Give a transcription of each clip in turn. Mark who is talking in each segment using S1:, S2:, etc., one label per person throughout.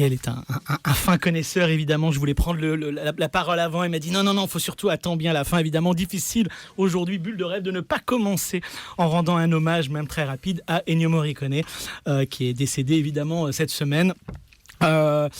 S1: Ariel est un fin connaisseur, évidemment. Je voulais prendre la parole avant. Il m'a dit non, faut surtout attendre bien la fin. Évidemment, difficile aujourd'hui, Bulle de rêve, de ne pas commencer en rendant un hommage, même très rapide, à Ennio Morricone, qui est décédé évidemment cette semaine. Voilà,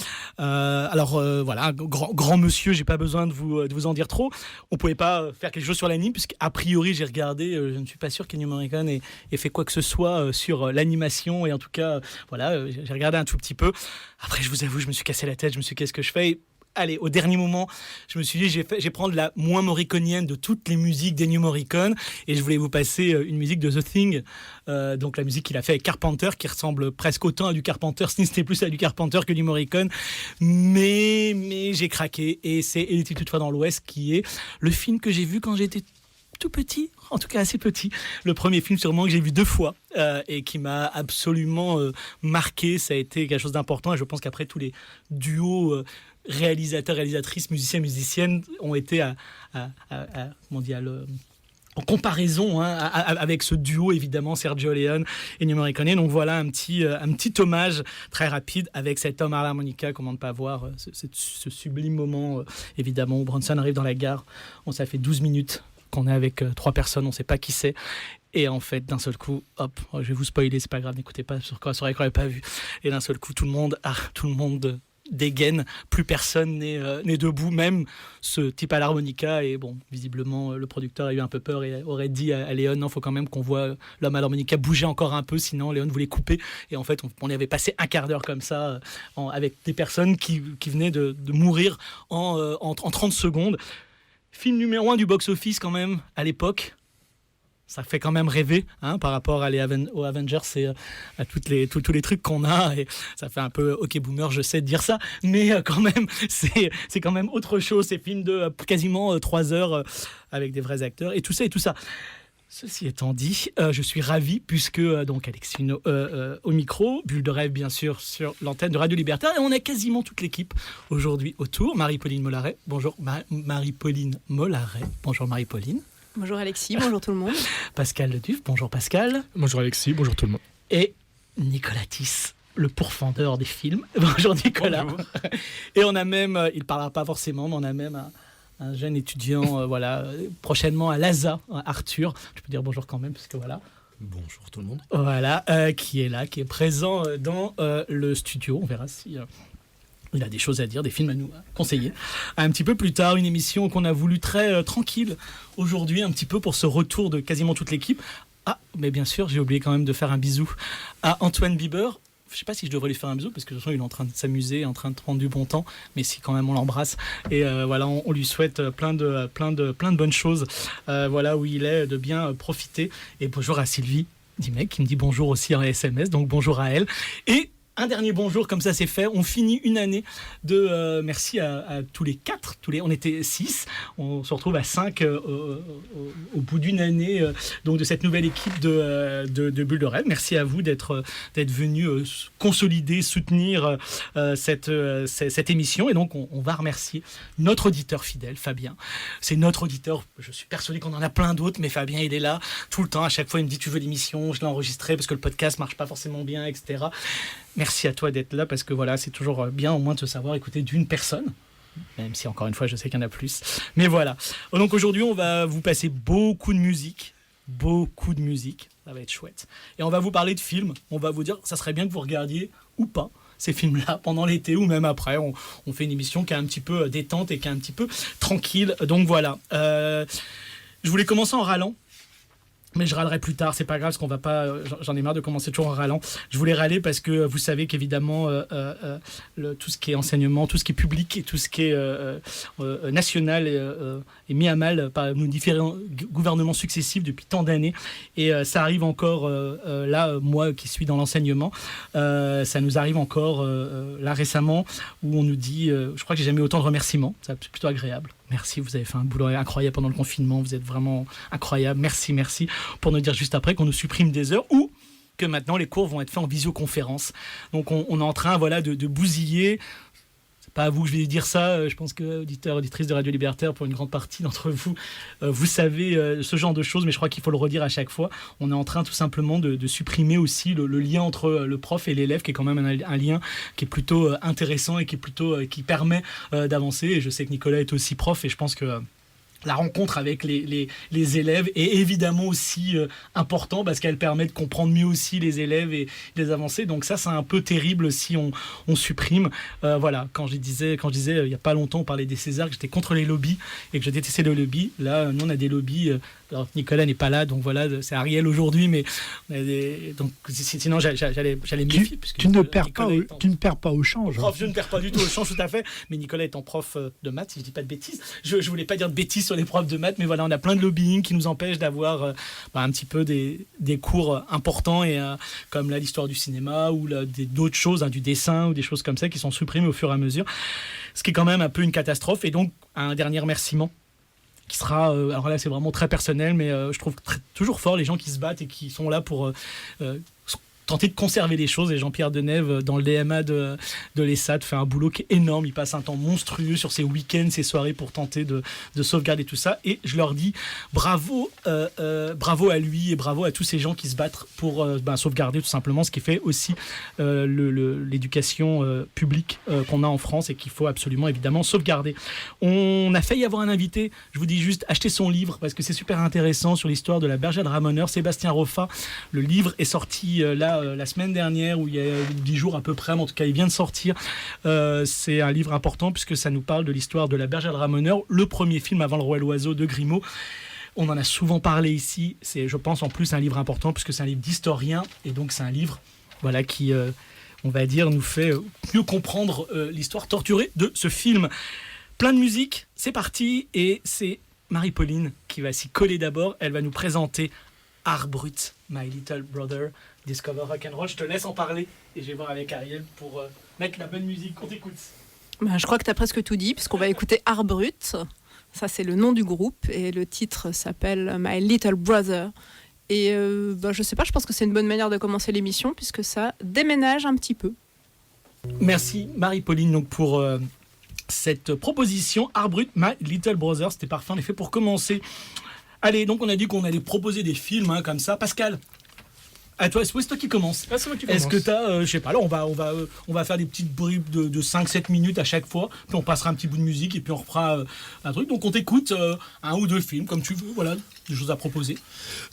S1: grand monsieur, j'ai pas besoin de vous en dire trop. On pouvait pas faire quelque chose sur l'anime, puisqu'à priori j'ai regardé, je ne suis pas sûr qu'Ennio Morricone ait fait quoi que ce soit sur l'animation, et en tout cas, voilà, j'ai regardé un tout petit peu. Après, je vous avoue, je me suis cassé la tête, je me suis dit qu'est-ce que je fais. Allez, au dernier moment, je me suis dit, je vais prendre la moins morriconienne de toutes les musiques d'Ennio Morricone, et je voulais vous passer une musique de The Thing, donc la musique qu'il a fait avec Carpenter, qui ressemble presque autant à du Carpenter, si ce n'est plus à du Carpenter que du Morricone, mais j'ai craqué, et c'est Elle était toutefois dans l'Ouest, qui est le film que j'ai vu quand j'étais tout petit, en tout cas assez petit, le premier film sûrement que j'ai vu 2 fois, et qui m'a absolument marqué. Ça a été quelque chose d'important, et je pense qu'après tous les duos réalisateurs, réalisatrices, musiciens, musiciennes ont été en comparaison avec ce duo, évidemment, Sergio Leone et Ennio Morricone. Donc voilà un petit hommage très rapide avec cet homme à l'harmonica. Comment ne pas voir ce sublime moment, évidemment, où Bronson arrive dans la gare. Ça fait 12 minutes qu'on est avec 3 personnes, on ne sait pas qui c'est. Et en fait, d'un seul coup, hop, je vais vous spoiler, c'est pas grave, n'écoutez pas sur quoi, c'est vrai qu'on n'avait pas vu. Et d'un seul coup, tout le monde dégaine, plus personne n'est debout, même ce type à l'harmonica. Et bon, visiblement, le producteur a eu un peu peur et aurait dit à Léon, non, il faut quand même qu'on voit l'homme à l'harmonica bouger encore un peu, sinon Léon voulait couper. Et en fait, on y avait passé un quart d'heure comme ça, avec des personnes qui venaient de mourir en 30 secondes. Film numéro 1 du box-office quand même, à l'époque. Ça fait quand même rêver, par rapport aux Avengers et à tous les trucs qu'on a. Et ça fait un peu OK boomer, je sais de dire ça, mais quand même, c'est quand même autre chose. Ces films de quasiment 3 heures avec des vrais acteurs et tout ça. Ceci étant dit, je suis ravi puisque donc Alexis Finot au micro, Bulle de rêve bien sûr sur l'antenne de Radio Libertaire, et on a quasiment toute l'équipe aujourd'hui autour. Marie-Pauline Mollaret, bonjour Marie-Pauline Mollaret, bonjour Marie-Pauline.
S2: Bonjour Alexis, bonjour tout le monde.
S1: Pascal Leduf, bonjour Pascal.
S3: Bonjour Alexis, bonjour tout le monde.
S1: Et Nicolas Tisse, le pourfendeur des films. Bonjour Nicolas. Bonjour. Et on a même, il ne parlera pas forcément, mais on a même un jeune étudiant, prochainement à l'ASA, Arthur. Je peux dire bonjour quand même, parce que voilà.
S4: Bonjour tout le monde.
S1: Voilà, qui est là, qui est présent dans le studio. On verra si... il a des choses à dire, des films à nous conseiller. Un petit peu plus tard, une émission qu'on a voulu très tranquille aujourd'hui, un petit peu pour ce retour de quasiment toute l'équipe. Ah, mais bien sûr, j'ai oublié quand même de faire un bisou à Antoine Bieber. Je ne sais pas si je devrais lui faire un bisou, parce que de toute façon, il est en train de s'amuser, en train de prendre du bon temps, mais si quand même on l'embrasse. Et voilà, on lui souhaite plein de bonnes choses. Voilà où il est, de bien profiter. Et bonjour à Sylvie Dimec, qui me dit bonjour aussi en SMS, donc bonjour à elle. Et un dernier bonjour, comme ça c'est fait. On finit une année de... merci à tous les 4. On était 6. On se retrouve à 5 au bout d'une année donc de cette nouvelle équipe de Bulle de Rêve. Merci à vous d'être venus consolider, soutenir cette émission. Et donc on va remercier notre auditeur fidèle, Fabien. C'est notre auditeur. Je suis persuadé qu'on en a plein d'autres, mais Fabien, il est là tout le temps. À chaque fois, il me dit, tu veux l'émission? Je l'ai enregistrée parce que le podcast marche pas forcément bien, etc. Merci à toi d'être là, parce que voilà, c'est toujours bien au moins de se savoir écouter d'une personne, même si encore une fois je sais qu'il y en a plus, mais voilà. Donc aujourd'hui on va vous passer beaucoup de musique, ça va être chouette, et on va vous parler de films. On va vous dire, ça serait bien que vous regardiez ou pas ces films-là pendant l'été ou même après. On fait une émission qui est un petit peu détente et qui est un petit peu tranquille, donc voilà. Je voulais commencer en râlant, mais je râlerai plus tard, c'est pas grave, parce qu'on va pas. J'en ai marre de commencer toujours en râlant. Je voulais râler parce que vous savez qu'évidemment, tout ce qui est enseignement, tout ce qui est public et tout ce qui est national est mis à mal par nos différents gouvernements successifs depuis tant d'années. Et ça arrive encore là, moi qui suis dans l'enseignement, ça nous arrive encore là récemment, où on nous dit, je crois que j'ai jamais eu autant de remerciements, c'est plutôt agréable. Merci, vous avez fait un boulot incroyable pendant le confinement, vous êtes vraiment incroyable, merci, pour nous dire juste après qu'on nous supprime des heures, ou que maintenant les cours vont être faits en visioconférence. Donc on est en train de bousiller, pas à vous que je vais dire ça. Je pense que auditeurs, auditrices de Radio Libertaire, pour une grande partie d'entre vous, vous savez ce genre de choses, mais je crois qu'il faut le redire à chaque fois. On est en train tout simplement de supprimer aussi le lien entre le prof et l'élève, qui est quand même un lien qui est plutôt intéressant et qui permet d'avancer. Et je sais que Nicolas est aussi prof, et je pense que la rencontre avec les élèves est évidemment aussi important, parce qu'elle permet de comprendre mieux aussi les élèves et les avancées. Donc ça, c'est un peu terrible si on supprime. Voilà, quand je disais il n'y a pas longtemps, on parlait des Césars, que j'étais contre les lobbies et que je détestais les lobbies. Là, nous, on a des lobbies. Alors, Nicolas n'est pas là, donc voilà, c'est Ariel aujourd'hui, mais donc sinon j'allais me méfier.
S3: Tu ne perds pas au change.
S1: Prof, je ne perds pas du tout au change, tout à fait. Mais Nicolas étant prof de maths, si je dis pas de bêtises, je voulais pas dire de bêtises sur les profs de maths, mais voilà, on a plein de lobbying qui nous empêchent d'avoir un petit peu des cours importants, et comme là l'histoire du cinéma ou d'autres choses, du dessin ou des choses comme ça qui sont supprimées au fur et à mesure, ce qui est quand même un peu une catastrophe. Et donc un dernier remerciement qui sera, alors là c'est vraiment très personnel, mais je trouve toujours fort les gens qui se battent et qui sont là pour tenter de conserver les choses. Et Jean-Pierre Denève, dans le DMA de l'ESSAD, fait un boulot qui est énorme. Il passe un temps monstrueux sur ses week-ends, ses soirées, pour tenter de sauvegarder tout ça. Et je leur dis bravo à lui et bravo à tous ces gens qui se battent pour sauvegarder tout simplement ce qui fait aussi l'éducation publique qu'on a en France, et qu'il faut absolument évidemment sauvegarder. On a failli avoir un invité. Je vous dis juste, achetez son livre, parce que c'est super intéressant, sur l'histoire de la bergère de Ramoneur. Sébastien Roffa, le livre est sorti la semaine dernière, ou il y a 10 jours à peu près, mais en tout cas il vient de sortir. C'est un livre important, puisque ça nous parle de l'histoire de la bergère de Ramoneur, le premier film avant Le Roi et l'Oiseau de Grimaud. On en a souvent parlé ici. C'est, je pense, en plus un livre important, puisque c'est un livre d'historien, et donc c'est un livre qui, on va dire, nous fait mieux comprendre l'histoire torturée de ce film. Plein de musique, c'est parti, et c'est Marie-Pauline qui va s'y coller d'abord. Elle va nous présenter Art Brut, My Little Brother, Discover Rock'n'Roll. Je te laisse en parler, et je vais voir avec Ariel pour mettre la bonne musique. On t'écoute.
S2: Je crois que tu as presque tout dit, puisqu'on va écouter Art Brut. Ça, c'est le nom du groupe, et le titre s'appelle My Little Brother. Et je sais pas, je pense que c'est une bonne manière de commencer l'émission, puisque ça déménage un petit peu.
S1: Merci Marie-Pauline donc pour cette proposition. Art Brut, My Little Brother, c'était parfait en effet pour commencer. Allez, donc on a dit qu'on allait proposer des films comme ça. Pascal, à toi, c'est toi qui commence.
S4: Ah, c'est moi qui commence.
S1: Est-ce que tu as, je sais pas, alors on va faire des petites bribes de 5-7 minutes à chaque fois, puis on passera un petit bout de musique, et puis on refera un truc. Donc on t'écoute un ou deux films, comme tu veux, voilà, des choses à proposer.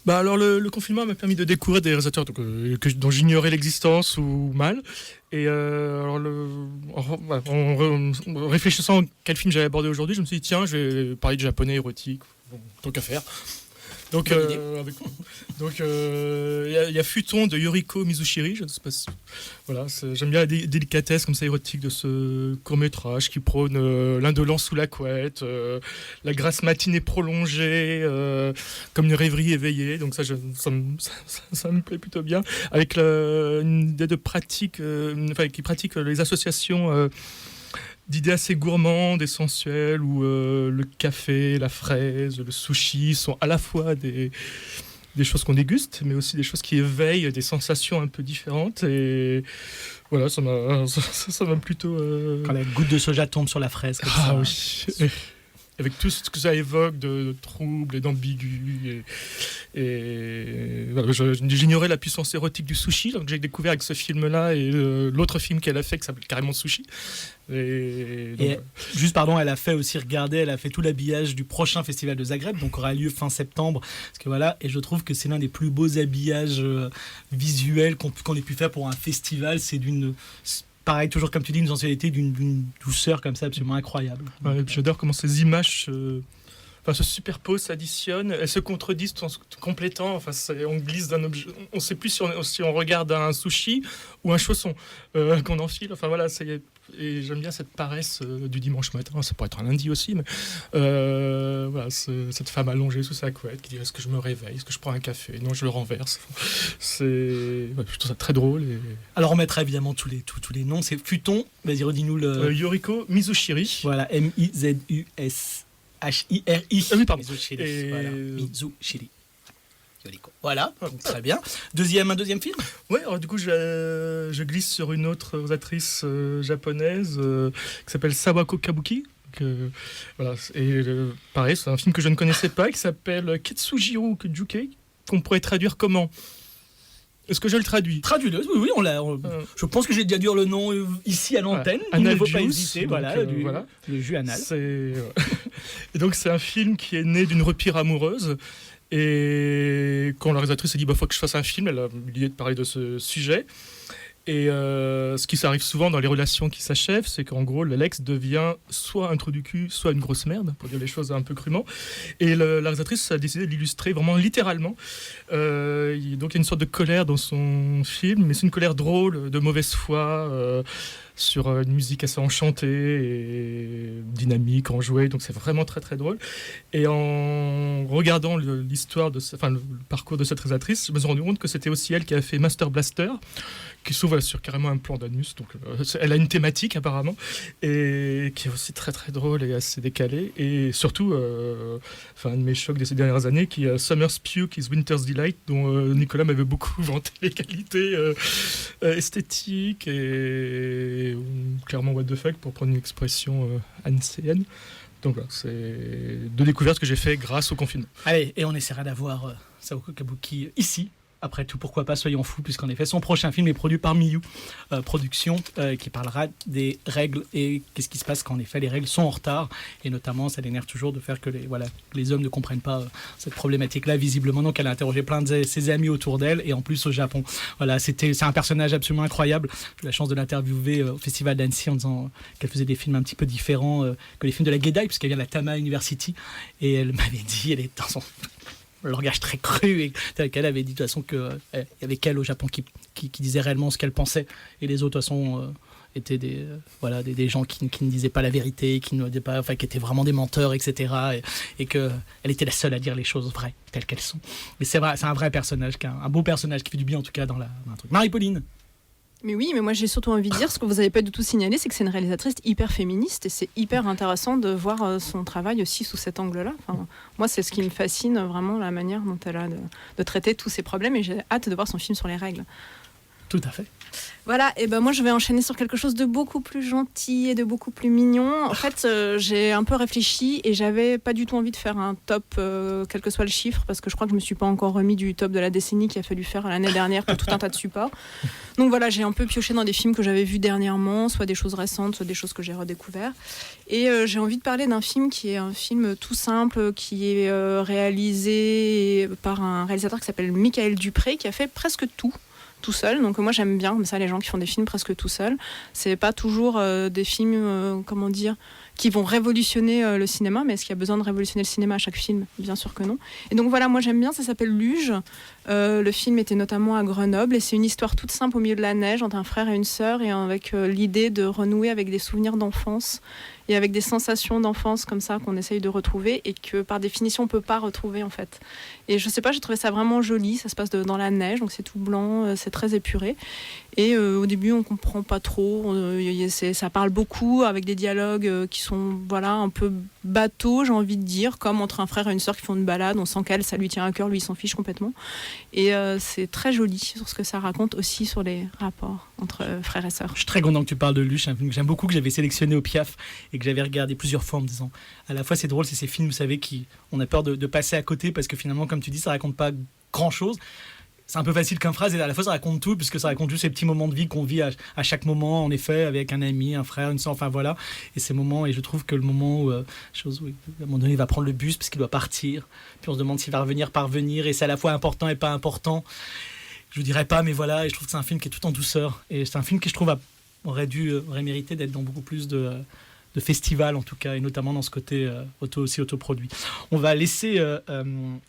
S4: Alors le confinement m'a permis de découvrir des réalisateurs dont j'ignorais l'existence ou mal. Et en réfléchissant à quel film j'allais aborder aujourd'hui, je me suis dit tiens, je vais parler de japonais érotique, bon, tant qu'à faire. Donc, il y a Futon de Yoriko Mizushiri. Je ne sais pas si, voilà, j'aime bien la délicatesse comme ça érotique de ce court-métrage qui prône l'indolence sous la couette, la grâce matinée prolongée, comme une rêverie éveillée. Donc ça me plaît plutôt bien. Avec une idée de pratique, qui pratique les associations d'idées assez gourmandes et sensuelles, où le café, la fraise, le sushi sont à la fois des choses qu'on déguste, mais aussi des choses qui éveillent des sensations un peu différentes. Et voilà, ça m'a plutôt...
S1: Quand la goutte de soja tombe sur la fraise, comme ça.
S4: Oui. Avec tout ce que ça évoque de trouble et d'ambigu. Et voilà, j'ignorais la puissance érotique du sushi, donc j'ai découvert avec ce film-là et l'autre film qu'elle a fait qui s'appelle carrément Sushi.
S1: Juste, elle a fait aussi elle a fait tout l'habillage du prochain festival de Zagreb, donc aura lieu fin septembre. Parce que voilà, et je trouve que c'est l'un des plus beaux habillages visuels qu'on ait pu faire pour un festival. C'est pareil, toujours comme tu dis, une sensualité, d'une douceur comme ça absolument incroyable.
S4: Ouais, j'adore comment ces images se superposent, s'additionnent, elles se contredisent tout en se complétant. On glisse d'un objet, on ne sait plus si on regarde un sushi ou un chausson qu'on enfile. Et j'aime bien cette paresse du dimanche matin. Ça pourrait être un lundi aussi, mais cette femme allongée sous sa couette qui dit est-ce que je me réveille, est-ce que je prends un café, non je le renverse. Je trouve ça très drôle.
S1: Alors on mettra évidemment tous les noms. C'est Futon, vas-y redis-nous le...
S4: Yoriko Mizushiri.
S1: Voilà, Mizushiri.
S4: Ah oui, pardon.
S1: Mizushiri. Voilà, Mizushiri. Yoriko. Voilà, donc, très bien. Un deuxième film.
S4: Ouais, alors du coup, je glisse sur une autre réalisatrice japonaise qui s'appelle Sawako Kabuki. Voilà, et pareil, c'est un film que je ne connaissais pas, qui s'appelle Ketsujiro Kujuke, qu'on pourrait traduire comment ? Est-ce que je le traduis ?
S1: Traduis-le, oui, je pense que j'ai déjà dire le nom ici à l'antenne. Il ne faut pas hésiter, donc, le jus anal.
S4: Et donc c'est un film qui est né d'une rupture amoureuse. Et quand la réalisatrice s'est dit faut que je fasse un film, elle a eu l'idée de parler de ce sujet. Et ce qui s'arrive souvent dans les relations qui s'achèvent, c'est qu'en gros, l'ex devient soit un trou du cul, soit une grosse merde, pour dire les choses un peu crûment. Et la réalisatrice a décidé de l'illustrer vraiment littéralement. Donc il y a une sorte de colère dans son film, mais c'est une colère drôle, de mauvaise foi, sur une musique assez enchantée et dynamique, enjouée. Donc c'est vraiment très très drôle. Et en regardant le parcours de cette réalisatrice, je me suis rendu compte que c'était aussi elle qui a fait Master Blaster, qui s'ouvre sur carrément un plan d'anus, donc elle a une thématique apparemment, et qui est aussi très très drôle et assez décalée, et surtout un de mes chocs de ces dernières années, qui est Summer's Puke is Winter's Delight, dont Nicolas m'avait beaucoup vanté les qualités esthétiques et clairement what the fuck, pour prendre une expression ancienne. Donc voilà, c'est deux découvertes que j'ai fait grâce au confinement.
S1: Allez, et on essaiera d'avoir Sawako Kabuki ici. Après tout, pourquoi pas, soyons fous, puisqu'en effet, son prochain film est produit par Miyu Productions, qui parlera des règles et qu'est-ce qui se passe quand, en effet, les règles sont en retard. Et notamment, ça l'énerve toujours de faire que les hommes ne comprennent pas cette problématique-là, visiblement. Donc, elle a interrogé plein de ses amis autour d'elle, et en plus au Japon. Voilà, c'est un personnage absolument incroyable. J'ai eu la chance de l'interviewer au Festival d'Annecy en disant qu'elle faisait des films un petit peu différents que les films de la Gedai, puisqu'elle vient de la Tama University. Et elle m'avait dit, elle est dans son... le langage très cru, et tel qu'elle avait dit de toute façon qu'il y avait qu'elle au Japon qui disait réellement ce qu'elle pensait, et les autres de toute façon étaient des gens qui ne disaient pas la vérité, qui étaient vraiment des menteurs, etc. Et qu'elle était la seule à dire les choses vraies telles qu'elles sont. Mais c'est vrai, c'est un vrai personnage, un beau personnage qui fait du bien en tout cas dans un truc. Marie-Pauline.
S2: Mais oui, mais moi j'ai surtout envie de dire, ce que vous n'avez pas du tout signalé, c'est que c'est une réalisatrice hyper féministe, et c'est hyper intéressant de voir son travail aussi sous cet angle-là. Enfin, moi, c'est ce qui me fascine vraiment, la manière dont elle a de traiter tous ces problèmes, et j'ai hâte de voir son film sur les règles.
S1: Tout à fait.
S2: Voilà, et ben moi je vais enchaîner sur quelque chose de beaucoup plus gentil et de beaucoup plus mignon. En fait, j'ai un peu réfléchi et j'avais pas du tout envie de faire un top, quel que soit le chiffre, parce que je crois que je me suis pas encore remis du top de la décennie qu'il a fallu faire l'année dernière pour tout un tas de supports. Donc voilà, j'ai un peu pioché dans des films que j'avais vus dernièrement, soit des choses récentes, soit des choses que j'ai redécouvertes. Et j'ai envie de parler d'un film qui est un film tout simple, qui est réalisé par un réalisateur qui s'appelle Michael Dupré, qui a fait presque tout seul. Donc moi j'aime bien comme ça les gens qui font des films presque tout seuls. C'est pas toujours des films qui vont révolutionner le cinéma, mais est-ce qu'il y a besoin de révolutionner le cinéma à chaque film ? Bien sûr que non. Et donc voilà, moi j'aime bien, ça s'appelle Luge. Le film était notamment à Grenoble et c'est une histoire toute simple au milieu de la neige entre un frère et une sœur, et avec l'idée de renouer avec des souvenirs d'enfance et avec des sensations d'enfance comme ça qu'on essaye de retrouver et que par définition on peut pas retrouver en fait. Et je sais pas, j'ai trouvé ça vraiment joli, ça se passe dans la neige, donc c'est tout blanc, c'est très épuré. Et au début on comprend pas trop, ça parle beaucoup avec des dialogues qui sont un peu bateaux, j'ai envie de dire, comme entre un frère et une sœur qui font une balade, on sent qu'elle, ça lui tient à cœur, lui il s'en fiche complètement. Et c'est très joli sur ce que ça raconte aussi sur les rapports entre frères et sœurs.
S1: Je suis très content que tu parles de Luche, un film que j'aime beaucoup, que j'avais sélectionné au Piaf et que j'avais regardé plusieurs fois en me disant, à la fois c'est drôle, c'est ces films, vous savez, on a peur de passer à côté parce que finalement, comme tu dis, ça raconte pas grand chose. C'est un peu facile comme phrase, et à la fois ça raconte tout, puisque ça raconte juste ces petits moments de vie qu'on vit à chaque moment, en effet, avec un ami, un frère, une sœur, enfin voilà. Et ces moments, et je trouve que le moment où, à un moment donné, il va prendre le bus parce qu'il doit partir, puis on se demande s'il va parvenir, et c'est à la fois important et pas important. Je vous dirais pas, mais voilà, et je trouve que c'est un film qui est tout en douceur, et c'est un film qui, je trouve, aurait mérité d'être dans beaucoup plus de festivals en tout cas, et notamment dans ce côté autoproduit. On va laisser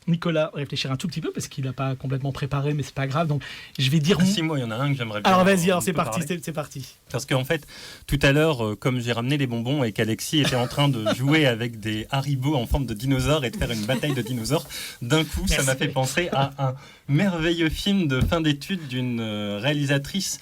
S1: Nicolas réfléchir un tout petit peu parce qu'il n'a pas complètement préparé, mais c'est pas grave, donc je vais dire...
S5: Si, moi il y en a un que j'aimerais bien...
S1: Alors vas-y, c'est parti.
S5: Parce qu'en fait, tout à l'heure, comme j'ai ramené les bonbons et qu'Alexis était en train de jouer avec des Haribo en forme de dinosaures et de faire une bataille de dinosaures, d'un coup ça m'a fait penser à un merveilleux film de fin d'études d'une réalisatrice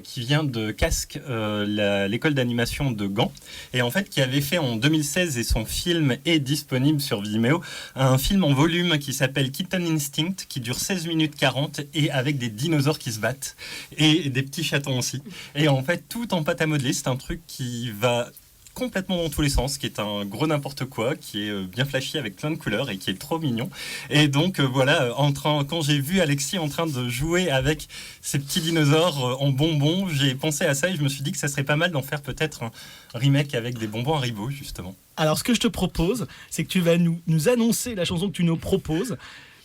S5: qui vient de Casques, l'école d'animation de Gand, et en fait qui avait fait en 2016, et son film est disponible sur Vimeo, un film en volume qui s'appelle Kitten Instinct, qui dure 16 minutes 40, et avec des dinosaures qui se battent, et des petits chatons aussi. Et en fait, tout en pâte à modeler, c'est un truc qui va complètement dans tous les sens, qui est un gros n'importe quoi, qui est bien flashy avec plein de couleurs et qui est trop mignon. Et donc voilà, quand j'ai vu Alexis en train de jouer avec ces petits dinosaures en bonbons, j'ai pensé à ça et je me suis dit que ça serait pas mal d'en faire peut-être un remake avec des bonbons Haribo, justement.
S1: Alors ce que je te propose, c'est que tu vas nous annoncer la chanson que tu nous proposes,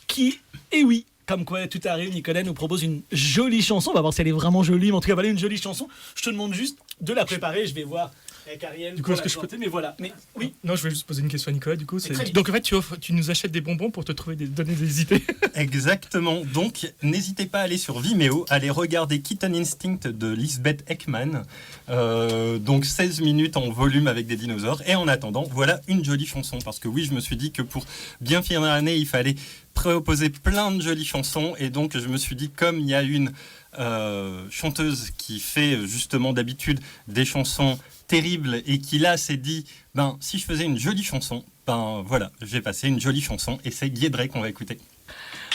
S1: qui, et oui, comme quoi tout arrive, Nicolas nous propose une jolie chanson. On va voir si elle est vraiment jolie, mais en tout cas voilà une jolie chanson. Je te demande juste de la préparer, je vais voir avec Ariel.
S4: Du coup, est-ce que je
S1: peux... Mais voilà. Mais oui.
S4: Non, je vais juste poser une question à Nicolas. Du coup,
S1: c'est...
S4: Donc en fait, tu nous achètes des bonbons pour te donner des idées.
S5: Exactement. Donc n'hésitez pas à aller sur Vimeo, aller regarder Kitten Instinct de Lisbeth Ekman. Donc 16 minutes en volume avec des dinosaures. Et en attendant, voilà une jolie chanson. Parce que oui, je me suis dit que pour bien finir l'année, il fallait proposer plein de jolies chansons. Et donc je me suis dit, comme il y a une chanteuse qui fait justement d'habitude des chansons terribles et qui là s'est dit si je faisais une jolie chanson, voilà, j'ai passé une jolie chanson et c'est Guédré qu'on va écouter.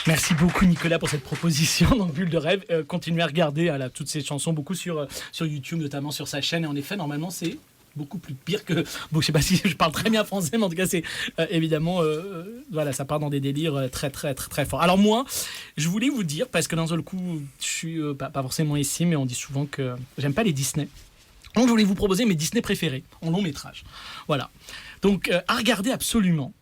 S1: Merci beaucoup Nicolas pour cette proposition. Donc Bulle de rêve, continuez à regarder toutes ces chansons, beaucoup sur YouTube, notamment sur sa chaîne. Et en effet, normalement, c'est beaucoup plus pire que... Bon, je sais pas si je parle très bien français, mais en tout cas, c'est évidemment... voilà, ça part dans des délires très, très, très, très forts. Alors moi, je voulais vous dire, parce que d'un seul coup, je suis pas forcément ici, mais on dit souvent que j'aime pas les Disney. Donc je voulais vous proposer mes Disney préférés en long métrage. Voilà. Donc à regarder absolument.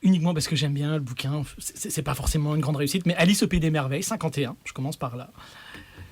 S1: Uniquement parce que j'aime bien le bouquin. C'est pas forcément une grande réussite, mais Alice au Pays des Merveilles, 51. Je commence par là.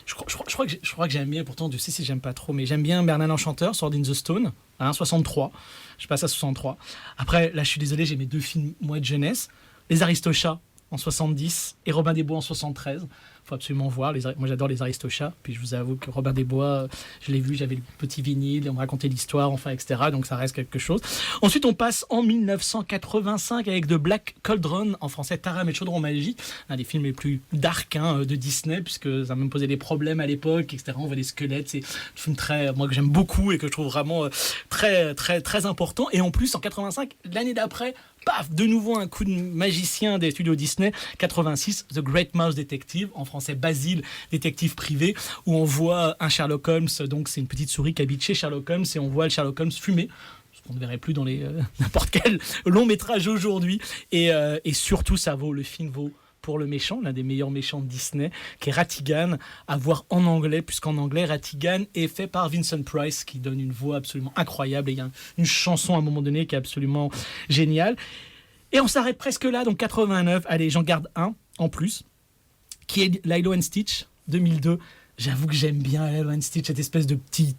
S1: Je crois que j'aime bien, pourtant Dieu sait si j'aime pas trop, mais j'aime bien Bernard l'Enchanteur, Sword in the Stone, 63. Je passe à 63. Après, là je suis désolé, j'ai mes deux films moi de jeunesse. Les Aristochats en 70 et Robin des Bois en 73. Faut absolument voir. Moi, j'adore les Aristochats. Puis je vous avoue que Robin des Bois, je l'ai vu, j'avais le petit vinyle, on me racontait l'histoire, enfin, etc. Donc ça reste quelque chose. Ensuite, on passe en 1985 avec The Black Cauldron, en français Taram et le Chaudron Magique, un des films les plus dark de Disney, puisque ça a même posé des problèmes à l'époque, etc. On voit des squelettes. C'est un film moi, que j'aime beaucoup et que je trouve vraiment très, très, très important. Et en plus, en 85, l'année d'après, paf, de nouveau un coup de magicien des studios Disney, 86, The Great Mouse Detective, en français Basile, détective privé, où on voit un Sherlock Holmes, donc c'est une petite souris qui habite chez Sherlock Holmes, et on voit le Sherlock Holmes fumer, ce qu'on ne verrait plus dans les n'importe quel long métrage aujourd'hui, et surtout le film vaut pour le méchant, l'un des meilleurs méchants de Disney, qui est Ratigan, à voir en anglais, puisqu'en anglais, Ratigan est fait par Vincent Price, qui donne une voix absolument incroyable, et il y a une chanson à un moment donné qui est absolument géniale. Et on s'arrête presque là, donc 89, allez, j'en garde un en plus, qui est Lilo & Stitch, 2002. J'avoue que j'aime bien Lilo & Stitch, cette espèce de petit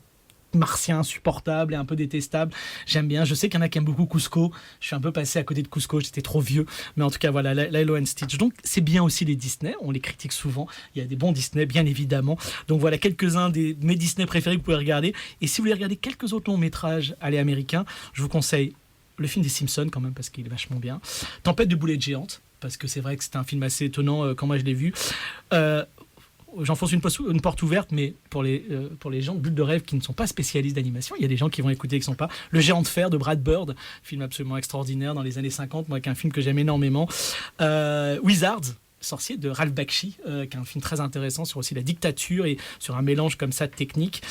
S1: martien insupportable et un peu détestable. J'aime bien. Je sais qu'il y en a qui aiment beaucoup Cusco. Je suis un peu passé à côté de Cusco. J'étais trop vieux. Mais en tout cas, voilà, Lilo & Stitch. Donc, c'est bien aussi les Disney. On les critique souvent. Il y a des bons Disney, bien évidemment. Donc, voilà quelques-uns de mes Disney préférés que vous pouvez regarder. Et si vous voulez regarder quelques autres longs métrages américains, je vous conseille le film des Simpsons, quand même, parce qu'il est vachement bien. Tempête de boulettes géantes, parce que c'est vrai que c'était un film assez étonnant quand moi je l'ai vu. J'enfonce une porte ouverte, mais pour les gens de Bulle de rêve qui ne sont pas spécialistes d'animation, il y a des gens qui vont écouter et qui ne sont pas. Le Géant de fer de Brad Bird, film absolument extraordinaire dans les années 50, moi, qui est un film que j'aime énormément. Wizards, sorcier de Ralph Bakshi, qui est un film très intéressant sur aussi la dictature et sur un mélange comme ça de techniques.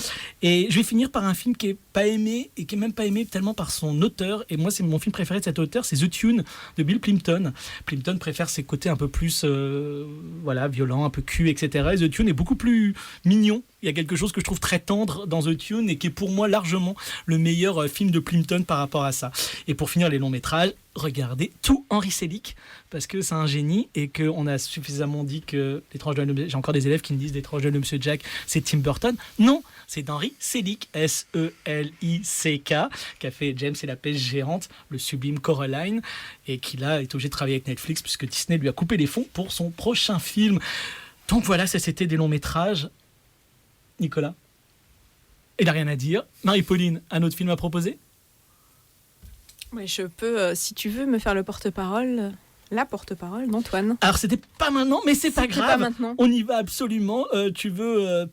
S1: Et je vais finir par un film qui est pas aimé et qui est même pas aimé tellement par son auteur. Et moi, c'est mon film préféré de cet auteur, c'est The Tune de Bill Plympton. Plympton préfère ses côtés un peu plus violents, un peu cul, etc. Et The Tune est beaucoup plus mignon. Il y a quelque chose que je trouve très tendre dans The Tune et qui est pour moi largement le meilleur film de Plympton par rapport à ça. Et pour finir les longs métrages, regardez tout Henry Selick, parce que c'est un génie et qu'on a suffisamment dit que l'étrange Noël, j'ai encore des élèves qui me disent l'étrange Noël de Monsieur Jack, c'est Tim Burton. Non, c'est Henry Selick, S-E-L-I-C-K, qui a fait James et la pêche géante, le sublime Coraline, et qui là est obligé de travailler avec Netflix puisque Disney lui a coupé les fonds pour son prochain film. Donc voilà, ça c'était des longs métrages. Nicolas, il n'a rien à dire. Marie-Pauline, un autre film à proposer ?
S2: Oui, je peux, si tu veux, me faire le porte-parole. La porte-parole d'Antoine.
S1: Alors c'était pas maintenant, mais c'est pas
S2: C'était
S1: grave.
S2: pas maintenant.
S1: On y va absolument. Tu veux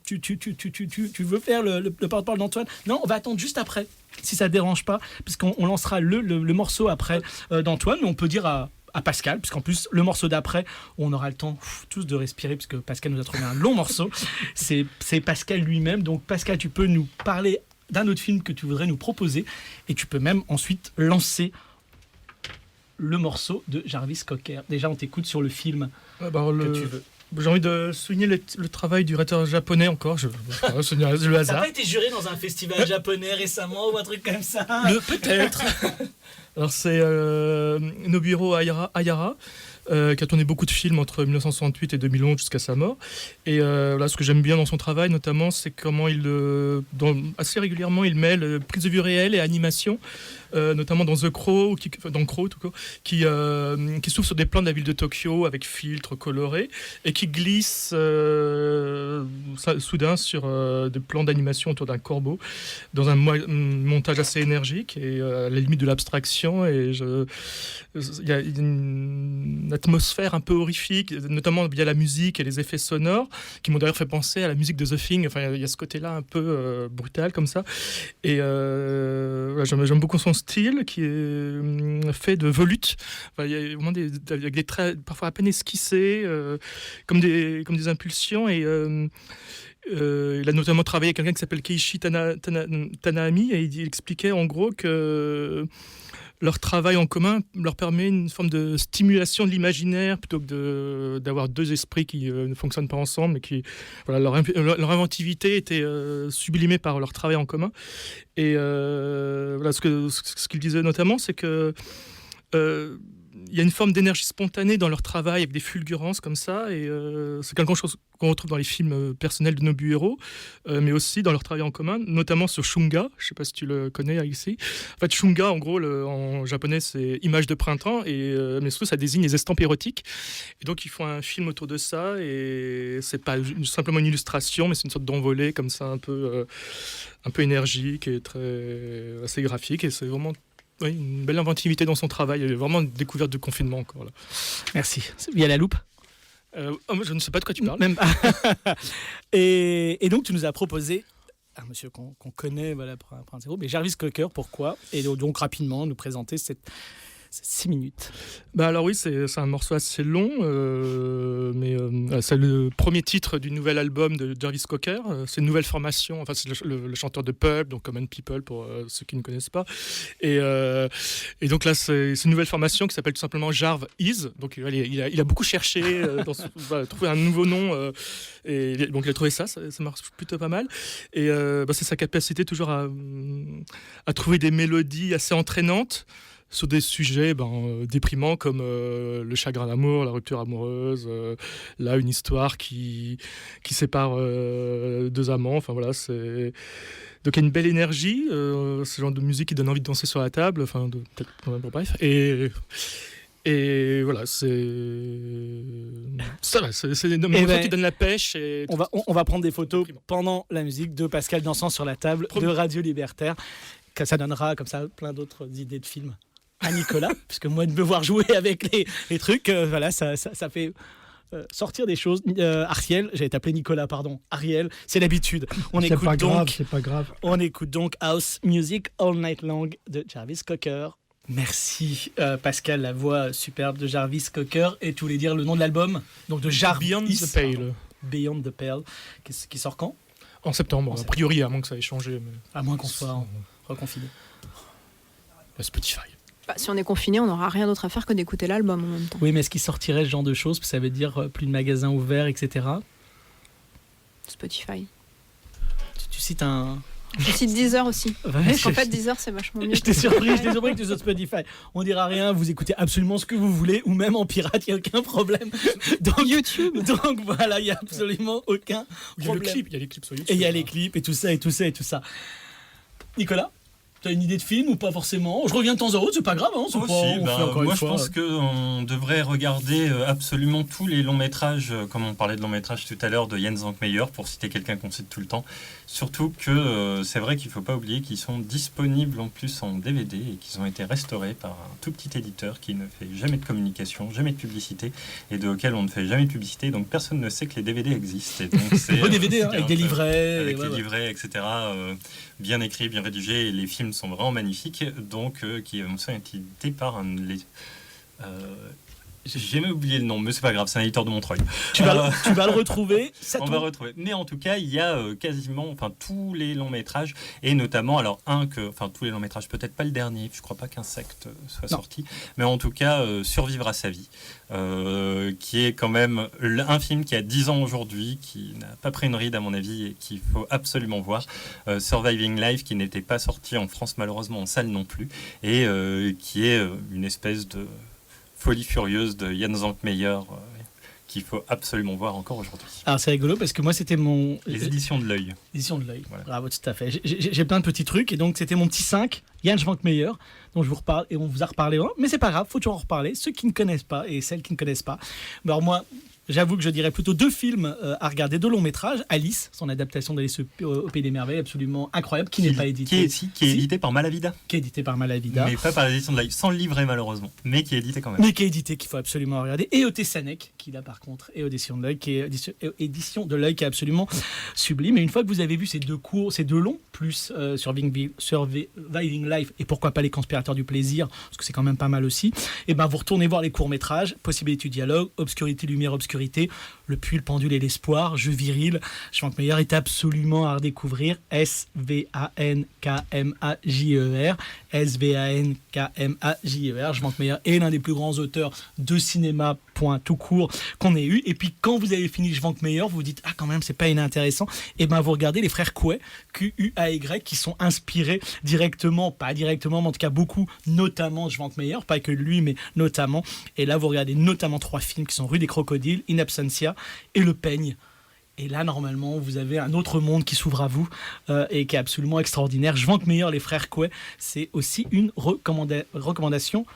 S1: faire le porte-parole d'Antoine? Non, on va attendre juste après, si ça te dérange pas, puisqu'on lancera le morceau après d'Antoine. Mais on peut dire à Pascal, puisqu'en plus le morceau d'après, on aura le temps tous de respirer, puisque Pascal nous a trouvé un long morceau. C'est Pascal lui-même. Donc Pascal, tu peux nous parler d'un autre film que tu voudrais nous proposer, et tu peux même ensuite lancer le morceau de Jarvis Cocker. Déjà, on t'écoute sur le film que tu veux.
S4: J'ai envie de souligner le travail du réalisateur japonais encore. Je souligner le
S1: T'as
S4: hasard.
S1: pas été juré dans un festival japonais récemment ou un truc comme ça?
S4: Peut-être. Alors c'est Nobuhiro Ayara, qui a tourné beaucoup de films entre 1968 et 2011 jusqu'à sa mort. Et là, ce que j'aime bien dans son travail, notamment, c'est comment assez régulièrement, il mêle prise de vue réelle et animation, notamment dans The Crow, dans Crow tout court, qui s'ouvre sur des plans de la ville de Tokyo avec filtres colorés et qui glisse soudain sur des plans d'animation autour d'un corbeau dans un montage assez énergique et à la limite de l'abstraction. Et il y a une atmosphère un peu horrifique, notamment via la musique et les effets sonores, qui m'ont d'ailleurs fait penser à la musique de The Thing. Enfin, il y a ce côté-là un peu brutal comme ça. Et j'aime beaucoup son style, qui est fait de volutes. Enfin, il y a vraiment avec des traits parfois à peine esquissés, comme des impulsions. Et il a notamment travaillé avec quelqu'un qui s'appelle Keiichi Tanahami, et il expliquait en gros que leur travail en commun leur permet une forme de stimulation de l'imaginaire plutôt que d'avoir deux esprits qui ne fonctionnent pas ensemble, mais qui, voilà, leur inventivité était sublimée par leur travail en commun. Et voilà, ce qu'il disait notamment, c'est que il y a une forme d'énergie spontanée dans leur travail avec des fulgurances comme ça, et c'est quelque chose qu'on retrouve dans les films personnels de Nobuhiro, mais aussi dans leur travail en commun, notamment sur Shunga. Je ne sais pas si tu le connais, Alexis. En fait, Shunga, en gros, en japonais, c'est image de printemps, mais surtout, ça désigne les estampes érotiques. Et donc, ils font un film autour de ça, et c'est pas simplement une illustration, mais c'est une sorte d'envolée comme ça, un peu énergique et assez graphique, et c'est vraiment... Oui, une belle inventivité dans son travail. Il y a vraiment une découverte de confinement encore là.
S1: Merci. Il y a la loupe.
S4: Je ne sais pas de quoi tu parles.
S1: Même pas. et donc, tu nous as proposé un monsieur qu'on connaît, voilà, pour un zéro, mais Jarvis Cocker, pourquoi? Et donc, rapidement, nous présenter cette 6 minutes.
S4: Alors oui, c'est un morceau assez long, mais c'est le premier titre du nouvel album de Jarvis Cocker. C'est une nouvelle formation, enfin c'est le chanteur de Pulp, donc Common People pour ceux qui ne connaissent pas. Et donc là, c'est une nouvelle formation qui s'appelle tout simplement Jarv Is. Donc il a beaucoup cherché, trouvé un nouveau nom, et donc il a trouvé ça marche plutôt pas mal. Et c'est sa capacité toujours à trouver des mélodies assez entraînantes sur des sujets déprimants comme le chagrin d'amour, la rupture amoureuse, là une histoire qui sépare deux amants. Enfin voilà, donc il y a une belle énergie, ce genre de musique qui donne envie de danser sur la table. Enfin bref. Et voilà, c'est des morceaux qui donnent la pêche. Et
S1: on va prendre des photos pendant la musique de Pascal dansant sur la table de Radio Libertaire. Ça donnera comme ça plein d'autres idées de films à Nicolas, puisque moi de me voir jouer avec les trucs, voilà, ça fait sortir des choses. Ariel, j'allais t'appeler Nicolas, pardon. Ariel, c'est l'habitude.
S3: C'est pas grave.
S1: On écoute donc House Music All Night Long de Jarvis Cocker. Merci Pascal, la voix superbe de Jarvis Cocker. Et tu voulais dire le nom de l'album, donc de Jarvis
S4: Beyond the Pale.
S1: Beyond the Pale, qui sort quand?
S4: En septembre, a priori, à moins que ça ait changé. Mais...
S1: À moins qu'on soit reconfiné.
S4: Spotify.
S2: Si on est confiné, on n'aura rien d'autre à faire que d'écouter l'album en même temps.
S1: Oui, mais est-ce qu'il sortirait ce genre de choses? Ça veut dire plus de magasins ouverts, etc.
S2: Spotify.
S1: Tu cites un...
S2: Je cite Deezer aussi.
S1: Ouais,
S2: parce qu'en fait, Deezer, c'est vachement mieux.
S1: J'étais surpris que tu sautes Spotify. On dira rien, vous écoutez absolument ce que vous voulez, ou même en pirate, il n'y a aucun problème. Donc,
S2: YouTube.
S1: Donc voilà, il n'y a absolument aucun problème.
S4: Il y a les clips sur YouTube.
S1: Et il y a les clips, et tout ça. Nicolas, T'as une idée de film ou pas forcément? Je reviens de temps à autre, c'est pas grave. Hein, c'est pas, on fait encore
S5: moi
S1: une
S5: je
S1: fois.
S5: pense qu'on devrait regarder absolument tous les longs métrages, comme on parlait de longs métrages tout à l'heure, de Jens Zankmeyer, pour citer quelqu'un qu'on cite tout le temps. Surtout que c'est vrai qu'il ne faut pas oublier qu'ils sont disponibles en plus en DVD et qu'ils ont été restaurés par un tout petit éditeur qui ne fait jamais de communication, jamais de publicité et auquel on ne fait jamais de publicité. Donc personne ne sait que les DVD existent. Et donc c'est
S1: DVD, avec des livrets.
S5: Avec les livrets, etc. Bien écrits, bien rédigés. Et les films sont vraiment magnifiques. Donc qui sont édités par j'ai jamais oublié le nom, mais c'est pas grave, c'est un éditeur de Montreuil.
S1: Tu vas le retrouver.
S5: On va retrouver. Mais en tout cas, il y a quasiment, tous les longs métrages, et notamment, tous les longs métrages, peut-être pas le dernier, je crois pas qu'Insecte soit sorti, mais en tout cas, Survivre à sa vie, qui est quand même un film qui a 10 ans aujourd'hui, qui n'a pas pris une ride à mon avis, et qu'il faut absolument voir. Surviving Life, qui n'était pas sorti en France malheureusement en salle non plus, et qui est une espèce de folie furieuse de Jens Zankmeyer qu'il faut absolument voir encore aujourd'hui.
S1: Alors c'est rigolo parce que moi c'était
S5: les éditions de l'œil.
S1: Éditions de l'œil.
S5: Voilà.
S1: Bravo, tout à fait. J'ai plein de petits trucs et donc c'était mon petit 5, Jens Zankmeyer, dont je vous reparle et on vous a reparlé. Mais c'est pas grave, faut toujours en reparler. Ceux qui ne connaissent pas et celles qui ne connaissent pas. Alors moi, j'avoue que je dirais plutôt 2 films à regarder, 2 longs métrages. Alice, son adaptation d'Alice au Pays des Merveilles, absolument incroyable, qui n'est pas édité.
S5: Qui est édité par Malavida.
S1: Qui est édité par Malavida.
S5: Mais pas par l'édition de l'œil, sans le livret malheureusement, mais qui est édité quand même.
S1: Mais qui est édité, qu'il faut absolument regarder. Et Oté Sanek, qui là par contre, et Édition de l'œil, qui est édition de l'œil, qui est absolument sublime. Et une fois que vous avez vu ces 2 longs, plus Surviving Life, et pourquoi pas Les Conspirateurs du Plaisir, parce que c'est quand même pas mal aussi, et ben vous retournez voir les courts-métrages, Possibilité du dialogue, Obscurité, Lumière, Obscurité, Le puits, le pendule et l'espoir, Jeu viril. Zankmeyer est absolument à redécouvrir. S-V-A-N-K-M-A-J-E-R. S-V-A-N-K-M-A-J-E-R. Zankmeyer est l'un des plus grands auteurs de cinéma, point tout court, qu'on ait eu. Et puis quand vous avez fini Zankmeyer, vous vous dites, ah quand même, c'est pas inintéressant. Et ben vous regardez les frères Coué, Q-U-A-Y, qui sont inspirés directement, pas directement, mais en tout cas beaucoup, notamment Zankmeyer, pas que lui, mais notamment. Et là, vous regardez notamment 3 films qui sont Rue des Crocodiles, In Absentia et Le Peigne. Et là, normalement, vous avez un autre monde qui s'ouvre à vous et qui est absolument extraordinaire. Zankmeyer, les frères Coué, c'est aussi une recommandation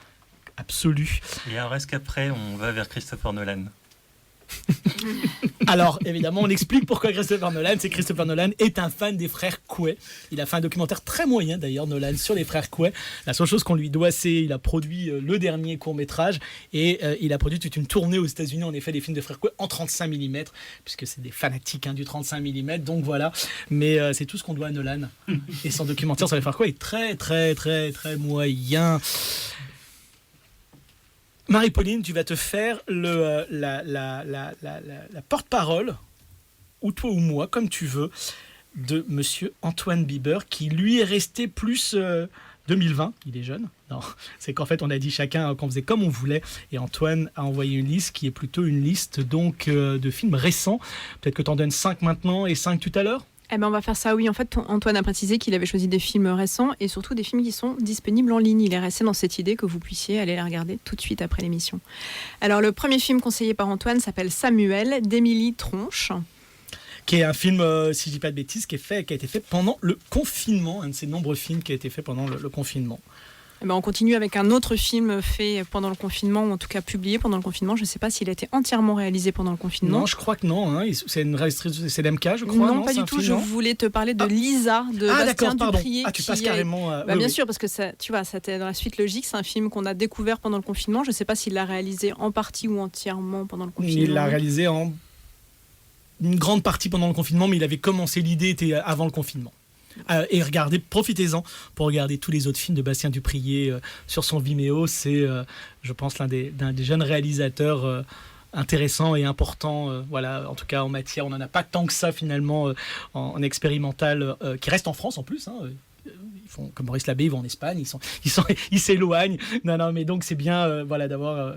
S1: absolue.
S5: Et un reste qu'après, on va vers Christopher Nolan.
S1: Alors, évidemment, on explique pourquoi Christopher Nolan. C'est que Christopher Nolan est un fan des frères Coué. Il a fait un documentaire très moyen, d'ailleurs, Nolan, sur les frères Coué. La seule chose qu'on lui doit, c'est qu'il a produit le dernier court-métrage et il a produit toute une tournée aux États-Unis, en effet, des films des frères Coué en 35 mm, puisque c'est des fanatiques du 35 mm, donc voilà. Mais c'est tout ce qu'on doit à Nolan. Et son documentaire sur les frères Coué est très, très, très, très moyen. Marie-Pauline, tu vas te faire la porte-parole, ou toi ou moi, comme tu veux, de monsieur Antoine Biber, qui lui est resté plus 2020. Il est jeune. Non, c'est qu'en fait, on a dit chacun qu'on faisait comme on voulait. Et Antoine a envoyé une liste qui est plutôt une liste donc, de films récents. Peut-être que tu en donnes 5 maintenant et 5 tout à l'heure.
S2: Eh ben on va faire ça, oui. En fait, Antoine a précisé qu'il avait choisi des films récents et surtout des films qui sont disponibles en ligne. Il est resté dans cette idée que vous puissiez aller les regarder tout de suite après l'émission. Alors, le premier film conseillé par Antoine s'appelle Samuel, d'Émilie Tronche.
S1: Qui est un film, si je dis pas de bêtises, qui a été fait pendant le confinement. Un de ces nombreux films qui a été fait pendant le confinement.
S2: Eh ben on continue avec un autre film fait pendant le confinement, ou en tout cas publié pendant le confinement. Je ne sais pas s'il a été entièrement réalisé pendant le confinement.
S1: Non, je crois que non. C'est une réalisation, c'est l'MK, je crois.
S2: Non, pas du tout. Je voulais te parler de Lisa, de Bastien Duprier.
S1: Ah, tu passes carrément...
S2: bien sûr, parce que ça, tu vois, c'était dans la suite logique. C'est un film qu'on a découvert pendant le confinement. Je ne sais pas s'il l'a réalisé en partie ou entièrement pendant le confinement.
S1: Il l'a réalisé en une grande partie pendant le confinement, mais il avait commencé, l'idée était avant le confinement. Et regardez, profitez-en pour regarder tous les autres films de Bastien Duprier sur son Vimeo. C'est, je pense, l'un des jeunes réalisateurs intéressants et importants. Voilà, en tout cas, en matière, on n'en a pas tant que ça finalement en expérimental, qui reste en France en plus. Ils font comme Maurice Labbé, ils vont en Espagne, ils s'éloignent. Non, mais donc c'est bien, voilà, d'avoir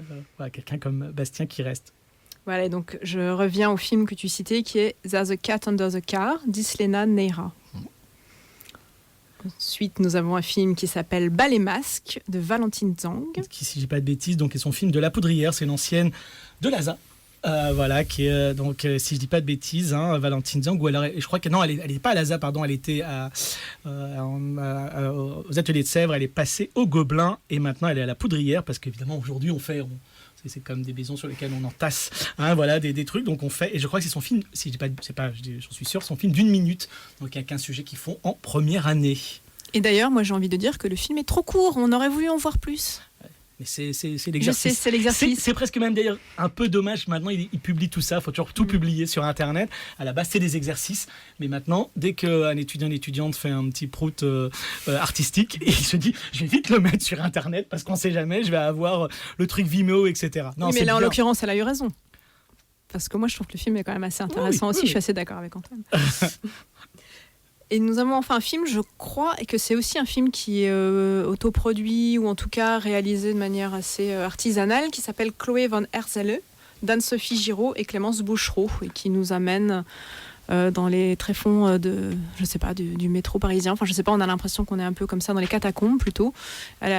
S1: quelqu'un comme Bastien qui reste.
S2: Voilà, et donc je reviens au film que tu citais, qui est There's a Cat Under the Car, d'Islena Neira. Ensuite, nous avons un film qui s'appelle Bal et Masque, de Valentine Zhang.
S1: Qui, si je dis pas de bêtises, donc est son film de La Poudrière, c'est une ancienne de Laza. Voilà, qui est donc, si je dis pas de bêtises, Valentine Zang, ou alors, je crois que non, elle est pas à l'ASA, pardon, elle était aux Ateliers de Sèvres, elle est passée au Gobelin, et maintenant elle est à la Poudrière, parce qu'évidemment aujourd'hui c'est comme des maisons sur lesquelles on entasse, voilà, des trucs, donc on fait, et je crois que c'est son film, si je dis pas, j'en suis sûr, son film d'1 minute, donc il y a 15 sujets qu'ils font en première année.
S2: Et d'ailleurs, moi j'ai envie de dire que le film est trop court, on aurait voulu en voir plus.
S1: Mais c'est l'exercice.
S2: Je sais, c'est l'exercice.
S1: C'est presque même d'ailleurs un peu dommage. Maintenant, il publie tout ça. Il faut toujours tout publier sur Internet. À la base, c'est des exercices. Mais maintenant, dès qu'un étudiant, une étudiante fait un petit prout artistique, il se dit, je vais vite le mettre sur Internet parce qu'on ne sait jamais, je vais avoir le truc Vimeo, etc. Non,
S2: oui, mais là,
S1: bien.
S2: en l'occurrence, elle a eu raison. Parce que moi, je trouve que le film est quand même assez intéressant aussi. Je suis assez d'accord avec Antoine. Et nous avons enfin un film, je crois, et que c'est aussi un film qui est autoproduit ou en tout cas réalisé de manière assez artisanale, qui s'appelle Chloé von Herzelle, d'Anne-Sophie Giraud et Clémence Bouchereau, et qui nous amène dans les tréfonds du métro parisien. Enfin, je sais pas, on a l'impression qu'on est un peu comme ça dans les catacombes plutôt, à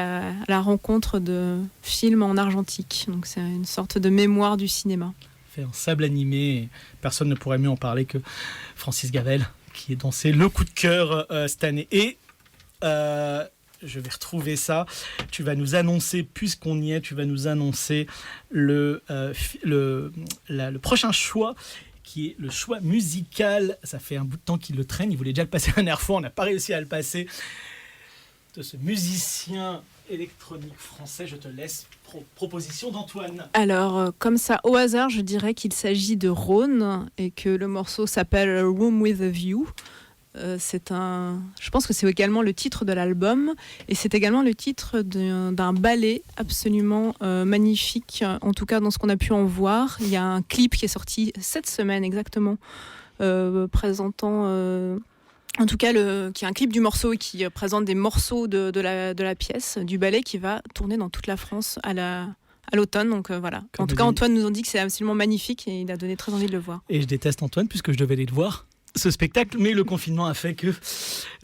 S2: la rencontre de films en argentique. Donc c'est une sorte de mémoire du cinéma.
S1: Fait un sable animé, personne ne pourrait mieux en parler que Francis Gavel, qui est dansé le coup de cœur cette année. Et je vais retrouver ça. Tu vas nous annoncer, puisqu'on y est, tu vas nous annoncer le prochain choix, qui est le choix musical. Ça fait un bout de temps qu'il le traîne. Il voulait déjà le passer la dernière fois. On n'a pas réussi à le passer. De ce musicien électronique français, je te laisse. Proposition d'Antoine.
S2: Alors, comme ça, au hasard, je dirais qu'il s'agit de Rhône et que le morceau s'appelle Room with a View. Je pense que c'est également le titre de l'album et c'est également le titre d'un ballet absolument magnifique, en tout cas dans ce qu'on a pu en voir. Il y a un clip qui est sorti cette semaine exactement, présentant... En tout cas, qui est un clip du morceau et qui présente des morceaux de la pièce, du ballet qui va tourner dans toute la France à l'automne. Donc voilà. En tout cas, Antoine nous a dit que c'est absolument magnifique et il a donné très envie de le voir.
S1: Et je déteste Antoine puisque je devais aller le voir, ce spectacle, mais le confinement a fait que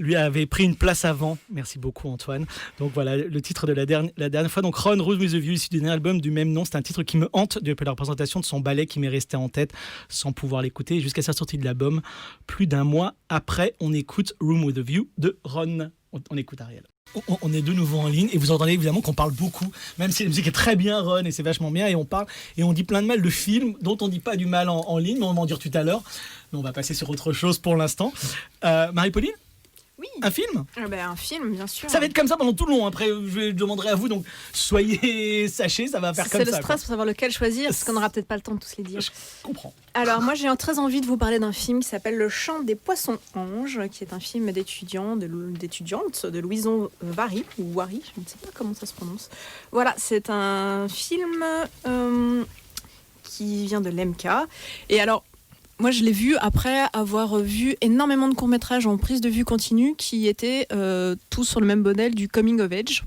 S1: lui avait pris une place avant. Merci beaucoup Antoine. Donc voilà, le titre de la dernière fois, donc Rhône, Room with a View, issu du dernier album du même nom. C'est un titre qui me hante depuis la représentation de son ballet, qui m'est resté en tête sans pouvoir l'écouter jusqu'à sa sortie de l'album. Plus d'un mois après, on écoute Room with a View de Rhône. On écoute Ariel. On est de nouveau en ligne et vous entendez évidemment qu'on parle beaucoup, même si la musique est très bien Rhône et c'est vachement bien, et on parle et on dit plein de mal de films dont on dit pas du mal en ligne, mais on va en dire tout à l'heure. Mais on va passer sur autre chose pour l'instant. Marie-Pauline ?
S2: Oui.
S1: Un film ?
S2: Un film, bien sûr.
S1: Ça va être comme ça pendant tout le long. Après, je demanderai à vous, donc sachez, ça va faire comme ça.
S2: C'est le stress pour savoir lequel choisir, parce qu'on n'aura peut-être pas le temps de tous les dire.
S1: Je comprends.
S2: Alors, moi, j'ai très envie de vous parler d'un film qui s'appelle Le Chant des Poissons Anges, qui est un film d'étudiante de Louison Wary, ou Wary, je ne sais pas comment ça se prononce. Voilà, c'est un film qui vient de l'EMK. Et alors, moi, je l'ai vu après avoir vu énormément de courts-métrages en prise de vue continue qui étaient tous sur le même modèle du coming of age.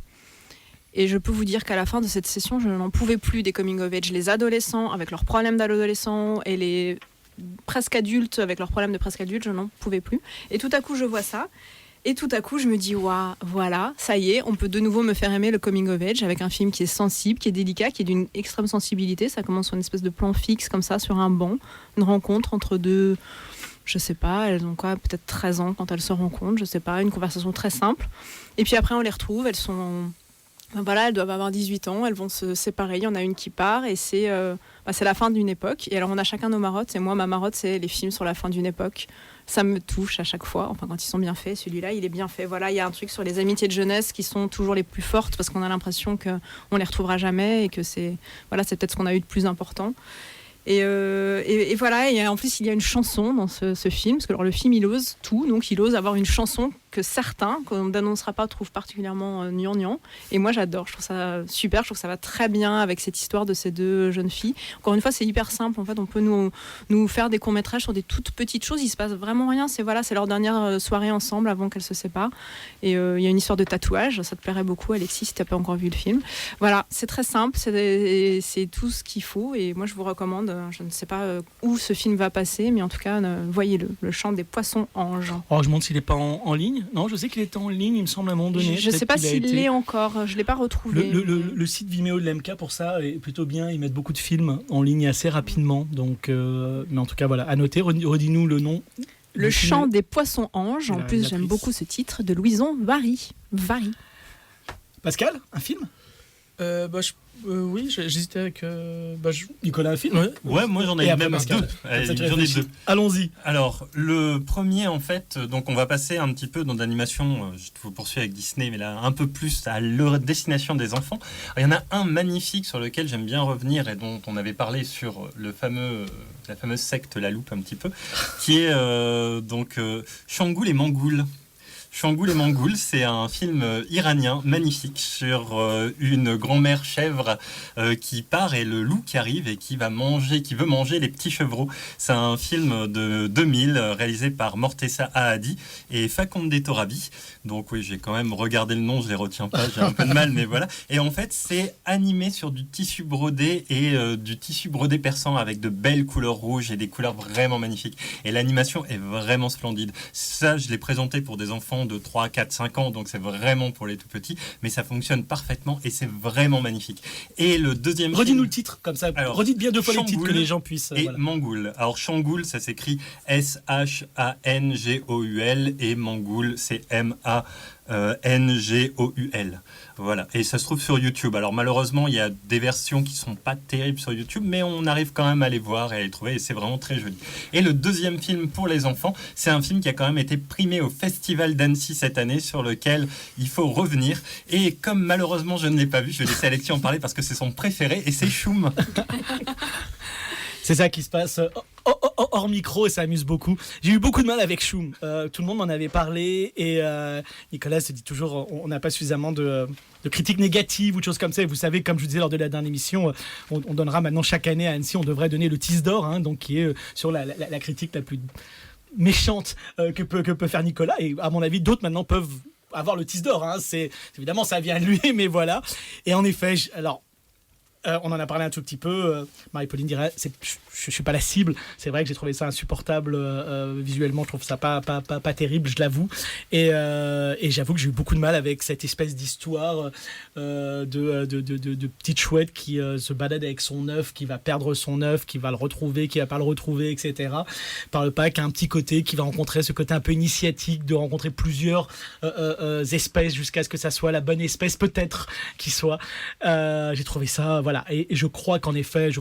S2: Et je peux vous dire qu'à la fin de cette session, je n'en pouvais plus des coming of age. Les adolescents avec leurs problèmes d'adolescents et les presque adultes avec leurs problèmes de presque adultes, je n'en pouvais plus. Et tout à coup, je vois ça. Et tout à coup, je me dis, waouh, voilà, ça y est, on peut de nouveau me faire aimer le coming of age avec un film qui est sensible, qui est délicat, qui est d'une extrême sensibilité. Ça commence sur une espèce de plan fixe comme ça, sur un banc, une rencontre entre deux, je sais pas, elles ont quoi, peut-être 13 ans quand elles se rencontrent, je sais pas, une conversation très simple. Et puis après, on les retrouve, elles doivent avoir 18 ans, elles vont se séparer, il y en a une qui part et c'est la fin d'une époque. Et alors on a chacun nos marottes, et moi ma marotte c'est les films sur la fin d'une époque. Ça me touche à chaque fois, enfin quand ils sont bien faits, celui-là il est bien fait. Voilà, il y a un truc sur les amitiés de jeunesse qui sont toujours les plus fortes parce qu'on a l'impression qu'on les retrouvera jamais et que c'est peut-être ce qu'on a eu de plus important. Et voilà, et en plus il y a une chanson dans ce film, parce que alors, le film il ose tout, donc il ose avoir une chanson que certains, qu'on n'annoncera pas, trouvent particulièrement gnangnan. Et moi j'adore, je trouve ça super, je trouve que ça va très bien avec cette histoire de ces deux jeunes filles. Encore une fois, c'est hyper simple, en fait, on peut nous faire des courts-métrages sur des toutes petites choses, il se passe vraiment rien, c'est leur dernière soirée ensemble avant qu'elles se séparent. Et il y a une histoire de tatouage, ça te plairait beaucoup Alexis si tu n'as pas encore vu le film. Voilà, c'est très simple, c'est tout ce qu'il faut, et moi je vous recommande, je ne sais pas où ce film va passer, mais en tout cas, voyez-le, Le Chant des Poissons Anges.
S1: Oh, je me demande s'il n'est pas en ligne. ligne. Non, je sais qu'il était en ligne, il me semble, à un moment donné.
S2: Je ne sais pas s'il l'est encore, je ne l'ai pas retrouvé.
S1: Le site Vimeo de l'MK, pour ça, est plutôt bien. Ils mettent beaucoup de films en ligne assez rapidement. Donc, mais en tout cas, voilà, à noter. Redis-nous le nom.
S2: Le chant des poissons anges. En plus, j'aime beaucoup ce titre de Louison Vary.
S1: Pascal, un film?
S4: Oui, j'hésitais avec
S1: Nicolas, un film?
S5: Ouais, moi j'en ai même deux. J'en ai deux.
S1: Allons-y.
S5: Alors, le premier, en fait, donc on va passer un petit peu dans l'animation, je vous poursuis avec Disney, mais là un peu plus à leur destination des enfants. Alors, il y en a un magnifique sur lequel j'aime bien revenir et dont on avait parlé sur la fameuse secte La Loupe un petit peu, qui est Shangoul et Mangoul. Shangoul et Mangoul, c'est un film iranien magnifique sur une grand-mère chèvre qui part et le loup qui arrive et qui veut manger les petits chevreaux. C'est un film de 2000 réalisé par Morteza Ahadi et Fakonde Torabi. Donc oui, j'ai quand même regardé le nom, je les retiens pas, j'ai un peu de mal, mais voilà. Et en fait, c'est animé sur du tissu brodé et du tissu brodé persan avec de belles couleurs rouges et des couleurs vraiment magnifiques. Et l'animation est vraiment splendide. Ça, je l'ai présenté pour des enfants de 3, 4, 5 ans, donc c'est vraiment pour les tout petits, mais ça fonctionne parfaitement et c'est vraiment magnifique. Et le deuxième
S1: Redis-nous le titre, comme ça. Alors, redites bien deux fois les titres que les gens puissent...
S5: et voilà. Mangoul. Alors Shangoul, ça s'écrit S-H-A-N-G-O-U-L et Mangoul, c'est M-A-N-G-O-U-L. Voilà. Et ça se trouve sur YouTube. Alors malheureusement, il y a des versions qui sont pas terribles sur YouTube, mais on arrive quand même à les voir et à les trouver et c'est vraiment très joli. Et le deuxième film pour les enfants, c'est un film qui a quand même été primé au Festival d'Annecy cette année, sur lequel il faut revenir. Et comme malheureusement je ne l'ai pas vu, je vais laisser Alexis en parler parce que c'est son préféré et c'est Choum.
S1: C'est ça qui se passe hors micro et ça amuse beaucoup. J'ai eu beaucoup de mal avec Choum. Tout le monde m'en avait parlé et Nicolas se dit toujours on n'a pas suffisamment de critiques négatives ou de choses comme ça. Et vous savez, comme je vous disais lors de la dernière émission, on donnera maintenant chaque année à Annecy, on devrait donner le Tis d'or, hein, donc qui est sur la critique la plus méchante que peut faire Nicolas. Et à mon avis, d'autres maintenant peuvent avoir le Tis d'or. Hein. Évidemment, ça vient de lui, mais voilà. Et en effet, on en a parlé un tout petit peu. Marie-Pauline dirait, je suis pas la cible. C'est vrai que j'ai trouvé ça insupportable visuellement. Je trouve ça pas terrible, je l'avoue. Et j'avoue que j'ai eu beaucoup de mal avec cette espèce d'histoire de petite chouette qui se balade avec son œuf, qui va perdre son œuf, qui va le retrouver, qui va pas le retrouver, etc. Par le pas, qui a un petit côté, qui va rencontrer ce côté un peu initiatique de rencontrer plusieurs espèces jusqu'à ce que ça soit la bonne espèce peut-être qui soit. J'ai trouvé ça. Voilà, et je crois qu'en effet,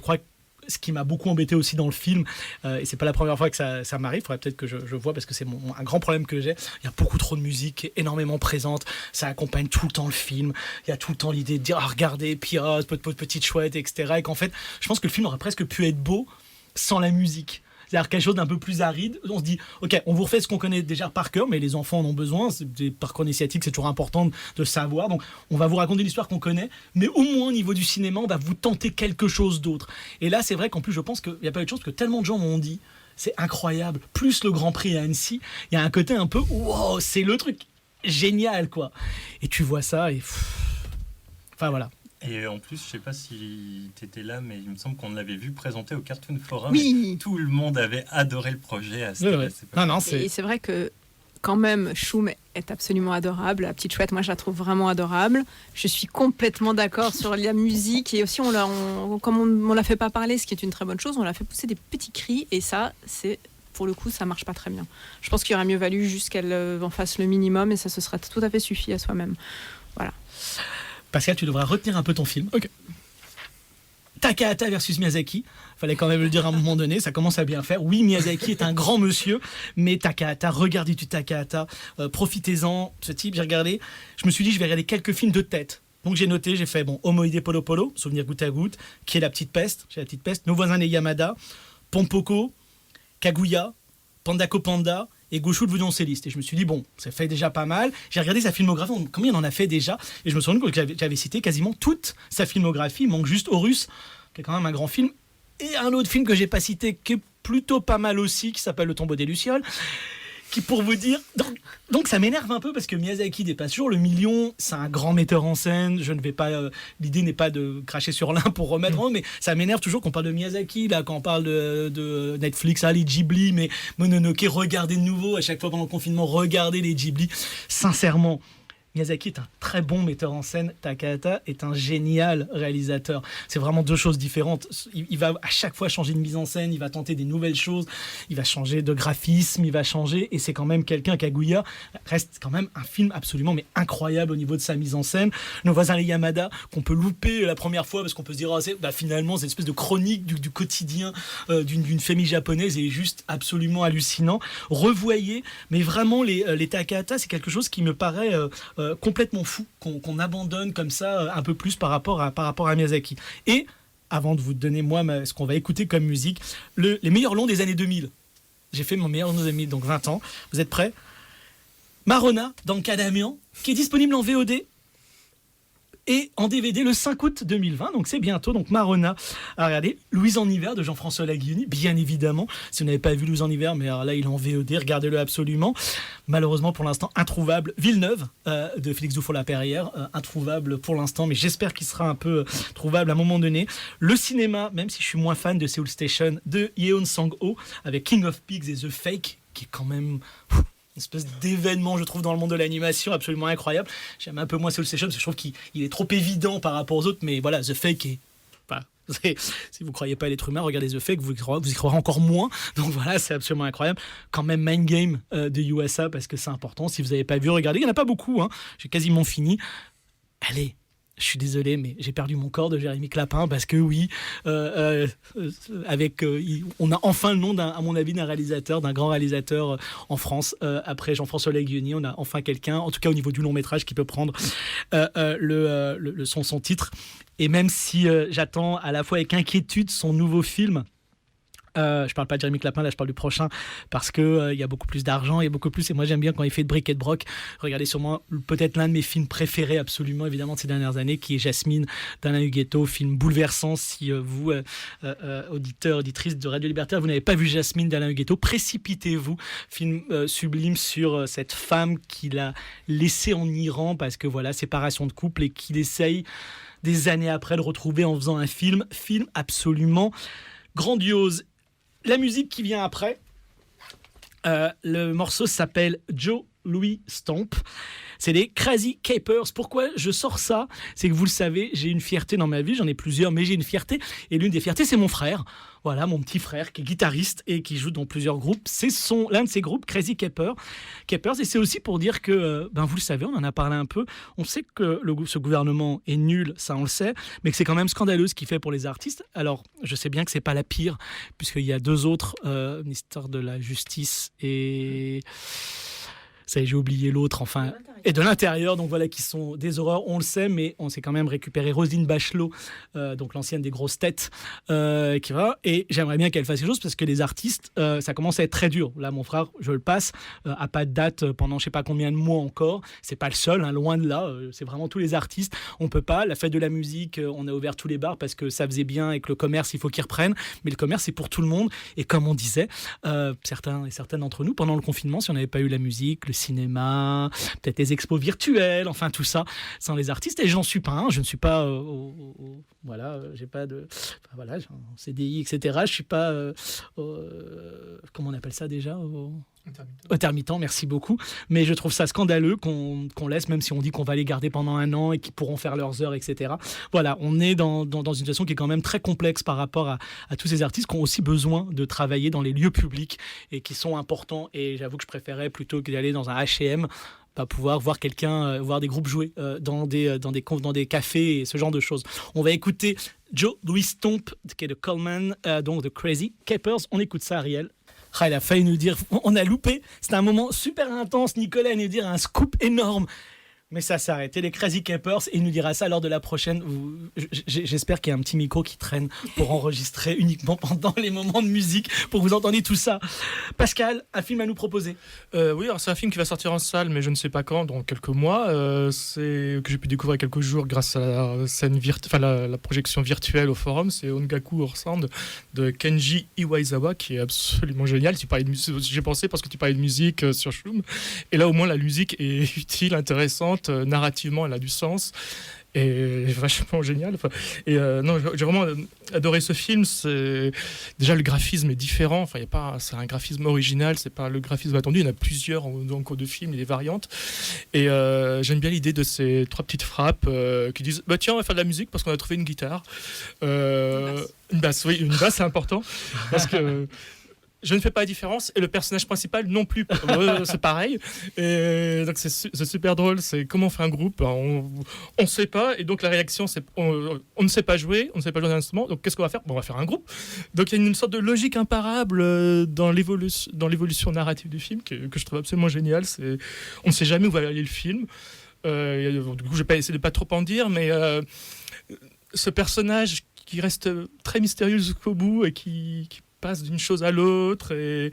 S1: ce qui m'a beaucoup embêté aussi dans le film, et c'est pas la première fois que ça m'arrive, il faudrait peut-être que je vois parce que c'est un grand problème que j'ai, il y a beaucoup trop de musique énormément présente, ça accompagne tout le temps le film, il y a tout le temps l'idée de dire regardez, pirate, petite chouette, etc. Et qu'en fait, je pense que le film aurait presque pu être beau sans la musique. C'est-à-dire quelque chose d'un peu plus aride. On se dit, ok, on vous refait ce qu'on connaît déjà par cœur, mais les enfants en ont besoin. Des parcours initiatiques, c'est toujours important de savoir. Donc, on va vous raconter l'histoire qu'on connaît, mais au moins au niveau du cinéma, on va vous tenter quelque chose d'autre. Et là, c'est vrai qu'en plus, je pense qu'il n'y a pas eu de chance, parce que tellement de gens m'ont dit, c'est incroyable. Plus le Grand Prix à Annecy, il y a un côté un peu, wow, c'est le truc génial, quoi. Et tu vois ça, et enfin voilà.
S5: Et en plus, je sais pas si tu étais là, mais il me semble qu'on l'avait vu présenter au Cartoon Forum.
S2: Oui.
S5: Et tout le monde avait adoré le projet à cette époque.
S2: Et c'est vrai que quand même, Choum est absolument adorable. La petite chouette, moi, je la trouve vraiment adorable. Je suis complètement d'accord sur la musique. Et aussi, comme on l'a fait pas parler, ce qui est une très bonne chose, on l'a fait pousser des petits cris. Et ça, pour le coup, ça marche pas très bien. Je pense qu'il aurait mieux valu juste qu'elle en fasse le minimum et ça se serait tout à fait suffi à soi-même. Voilà.
S1: Pascal, tu devras retenir un peu ton film.
S4: Ok.
S1: Takahata versus Miyazaki. Fallait quand même le dire à un moment donné, ça commence à bien faire. Oui, Miyazaki est un grand monsieur, mais Takahata, regardez du Takahata, profitez-en. Ce type, j'ai regardé, je me suis dit, je vais regarder quelques films de tête. Donc j'ai noté, j'ai fait Omoide Polo Polo, Souvenir goutte à goutte, qui est La Petite Peste, Nos voisins les Yamada, Pompoko, Kaguya, Pandako Panda, et Goshu de violoncelliste. Et je me suis dit, ça fait déjà pas mal. J'ai regardé sa filmographie, combien il en a fait déjà? Et je me suis rendu compte que j'avais cité quasiment toute sa filmographie. Il manque juste Horus, qui est quand même un grand film. Et un autre film que j'ai pas cité, qui est plutôt pas mal aussi, qui s'appelle Le Tombeau des Lucioles. qui pour vous dire... Donc ça m'énerve un peu parce que Miyazaki dépasse toujours le million, c'est un grand metteur en scène, je ne vais pas... l'idée n'est pas de cracher sur l'un pour remettre en mais ça m'énerve toujours qu'on parle de Miyazaki, là, quand on parle de Netflix, les Ghibli, mais Mononoke, regardez de nouveau, à chaque fois pendant le confinement, regardez les Ghibli. Sincèrement, Miyazaki est un très bon metteur en scène, Takahata est un génial réalisateur. C'est vraiment deux choses différentes. Il va à chaque fois changer de mise en scène, il va tenter des nouvelles choses, il va changer de graphisme, il va changer, et c'est quand même quelqu'un, Kaguya reste quand même un film absolument mais incroyable au niveau de sa mise en scène. Nos voisins les Yamada, qu'on peut louper la première fois parce qu'on peut se dire finalement c'est une espèce de chronique du quotidien d'une famille japonaise, et juste absolument hallucinant. Revoyez, mais vraiment les Takahata, c'est quelque chose qui me paraît complètement fou qu'on abandonne comme ça un peu plus par rapport à Miyazaki. Et avant de vous donner moi ce qu'on va écouter comme musique, les meilleurs longs des années 2000. J'ai fait mon meilleur long des années 2000, donc 20 ans. Vous êtes prêts? Marona dans Kadamian, qui est disponible en VOD et en DVD le 5 août 2020, donc c'est bientôt. Donc Marona, regardez, Louise en hiver de Jean-François Laguioni, bien évidemment. Si vous n'avez pas vu Louise en hiver, mais alors là il est en VOD, regardez-le absolument. Malheureusement pour l'instant introuvable. Villeneuve de Félix Dufault-Laperrière, introuvable pour l'instant, mais j'espère qu'il sera un peu trouvable à un moment donné. Le cinéma, même si je suis moins fan de Seoul Station, de Yeon Sang-ho avec King of Pigs et The Fake, qui est quand même... une espèce d'événement, je trouve, dans le monde de l'animation absolument incroyable. J'aime un peu moins Soul Station parce que je trouve qu'il est trop évident par rapport aux autres, mais voilà, The Fake est... si vous ne croyez pas à l'être humain, regardez The Fake, vous y croirez encore moins. Donc voilà, c'est absolument incroyable. Quand même Mind Game de USA, parce que c'est important. Si vous n'avez pas vu, regardez. Il n'y en a pas beaucoup, hein. J'ai quasiment fini. Allez, je suis désolé, mais j'ai perdu mon corps de Jérémy Clapin parce que oui, on a enfin le nom, à mon avis, d'un réalisateur, d'un grand réalisateur en France. Après Jean-François Laguioni, on a enfin quelqu'un, en tout cas au niveau du long métrage, qui peut prendre son titre. Et même si j'attends à la fois avec inquiétude son nouveau film, je parle pas de Jérémy Clapin, là je parle du prochain, parce que il y a beaucoup plus d'argent, il y a beaucoup plus, et moi j'aime bien quand il fait de bric et de broc. Regardez sûrement peut-être l'un de mes films préférés absolument évidemment de ces dernières années, qui est Jasmine d'Alain Huguetto, film bouleversant. Si vous auditeurs, auditrices de Radio Libertaire, vous n'avez pas vu Jasmine d'Alain Huguetto, précipitez-vous. Film sublime sur cette femme qu'il a laissée en Iran parce que voilà, séparation de couple, et qu'il essaye des années après de retrouver en faisant un film absolument grandiose. La musique qui vient après, le morceau s'appelle Joe Louis Stomp. C'est des Crazy Capers. Pourquoi je sors ça? C'est que vous le savez, j'ai une fierté dans ma vie, j'en ai plusieurs, mais j'ai une fierté. Et l'une des fiertés, c'est mon frère. Voilà, mon petit frère qui est guitariste et qui joue dans plusieurs groupes. C'est l'un de ses groupes, Crazy Capers. Et c'est aussi pour dire que, vous le savez, on en a parlé un peu. On sait que ce gouvernement est nul, ça on le sait, mais que c'est quand même scandaleux ce qu'il fait pour les artistes. Alors, je sais bien que c'est pas la pire, puisqu'il y a deux autres, ministère de la Justice et... Ça, j'ai oublié l'autre, enfin, et de l'intérieur, donc voilà, qui sont des horreurs, on le sait, mais on s'est quand même récupéré Roselyne Bachelot, donc l'ancienne des grosses têtes, qui va, et j'aimerais bien qu'elle fasse quelque chose, parce que les artistes, ça commence à être très dur. Là, mon frère, je le passe, à pas de date pendant je sais pas combien de mois encore, c'est pas le seul, hein, loin de là, c'est vraiment tous les artistes, on peut pas. La fête de la musique, on a ouvert tous les bars parce que ça faisait bien et que le commerce, il faut qu'il reprenne, mais le commerce, c'est pour tout le monde, et comme on disait, certains et certaines d'entre nous, pendant le confinement, si on n'avait pas eu la musique, le cinéma, peut-être les expos virtuelles, enfin tout ça, sans les artistes. Et j'en suis pas un, je ne suis pas, voilà, j'ai pas de, enfin, voilà, j'ai un CDI, etc. Je suis pas, comment on appelle ça déjà, intermittent, merci beaucoup. Mais je trouve ça scandaleux qu'on laisse, même si on dit qu'on va les garder pendant un an et qu'ils pourront faire leurs heures, etc. Voilà, on est dans une situation qui est quand même très complexe par rapport à tous ces artistes qui ont aussi besoin de travailler dans les lieux publics et qui sont importants. Et j'avoue que je préférais, plutôt que d'aller dans un H&M, pouvoir voir voir des groupes jouer dans des cafés et ce genre de choses. On va écouter Joe Louis Stomp, qui est de Coleman, donc de Crazy Capers. On écoute ça, Ariel. Il a failli nous dire, on a loupé, c'était un moment super intense. Nicolas allait nous dire un scoop énorme. Mais ça s'est arrêté, les Crazy Capers, et il nous dira ça lors de la prochaine. J'espère qu'il y a un petit micro qui traîne pour enregistrer uniquement pendant les moments de musique, pour que vous entendiez tout ça. Pascal, un film à nous proposer?
S4: Oui, alors c'est un film qui va sortir en salle, mais je ne sais pas quand, dans quelques mois. C'est que j'ai pu découvrir il y a quelques jours grâce à la projection virtuelle au forum. C'est Ongaku Orsand de Kenji Iwaizawa, qui est absolument génial. J'ai pensé parce que tu parlais de musique sur Shroom. Et là, au moins, la musique est utile, intéressante. Narrativement, elle a du sens et vachement génial. Non, j'ai vraiment adoré ce film. Déjà, le graphisme est différent. Enfin, c'est un graphisme original, c'est pas le graphisme attendu. Il y en a plusieurs en cours de film, il y a des variantes. Et j'aime bien l'idée de ces 3 petites frappes qui disent bah tiens, on va faire de la musique parce qu'on a trouvé une guitare, une basse. Oui, une basse, c'est important parce que je ne fais pas la différence et le personnage principal non plus. C'est pareil. Et donc c'est super drôle. C'est comment on fait un groupe. On ne sait pas et donc la réaction c'est on ne sait pas jouer, on ne sait pas jouer d'un instrument. Donc qu'est-ce qu'on va faire? On va faire un groupe. Donc il y a une sorte de logique imparable dans l'évolution narrative du film que je trouve absolument géniale. On ne sait jamais où va aller le film. Du coup je vais pas essayer de pas trop en dire, mais ce personnage qui reste très mystérieux jusqu'au bout et qui passe d'une chose à l'autre, et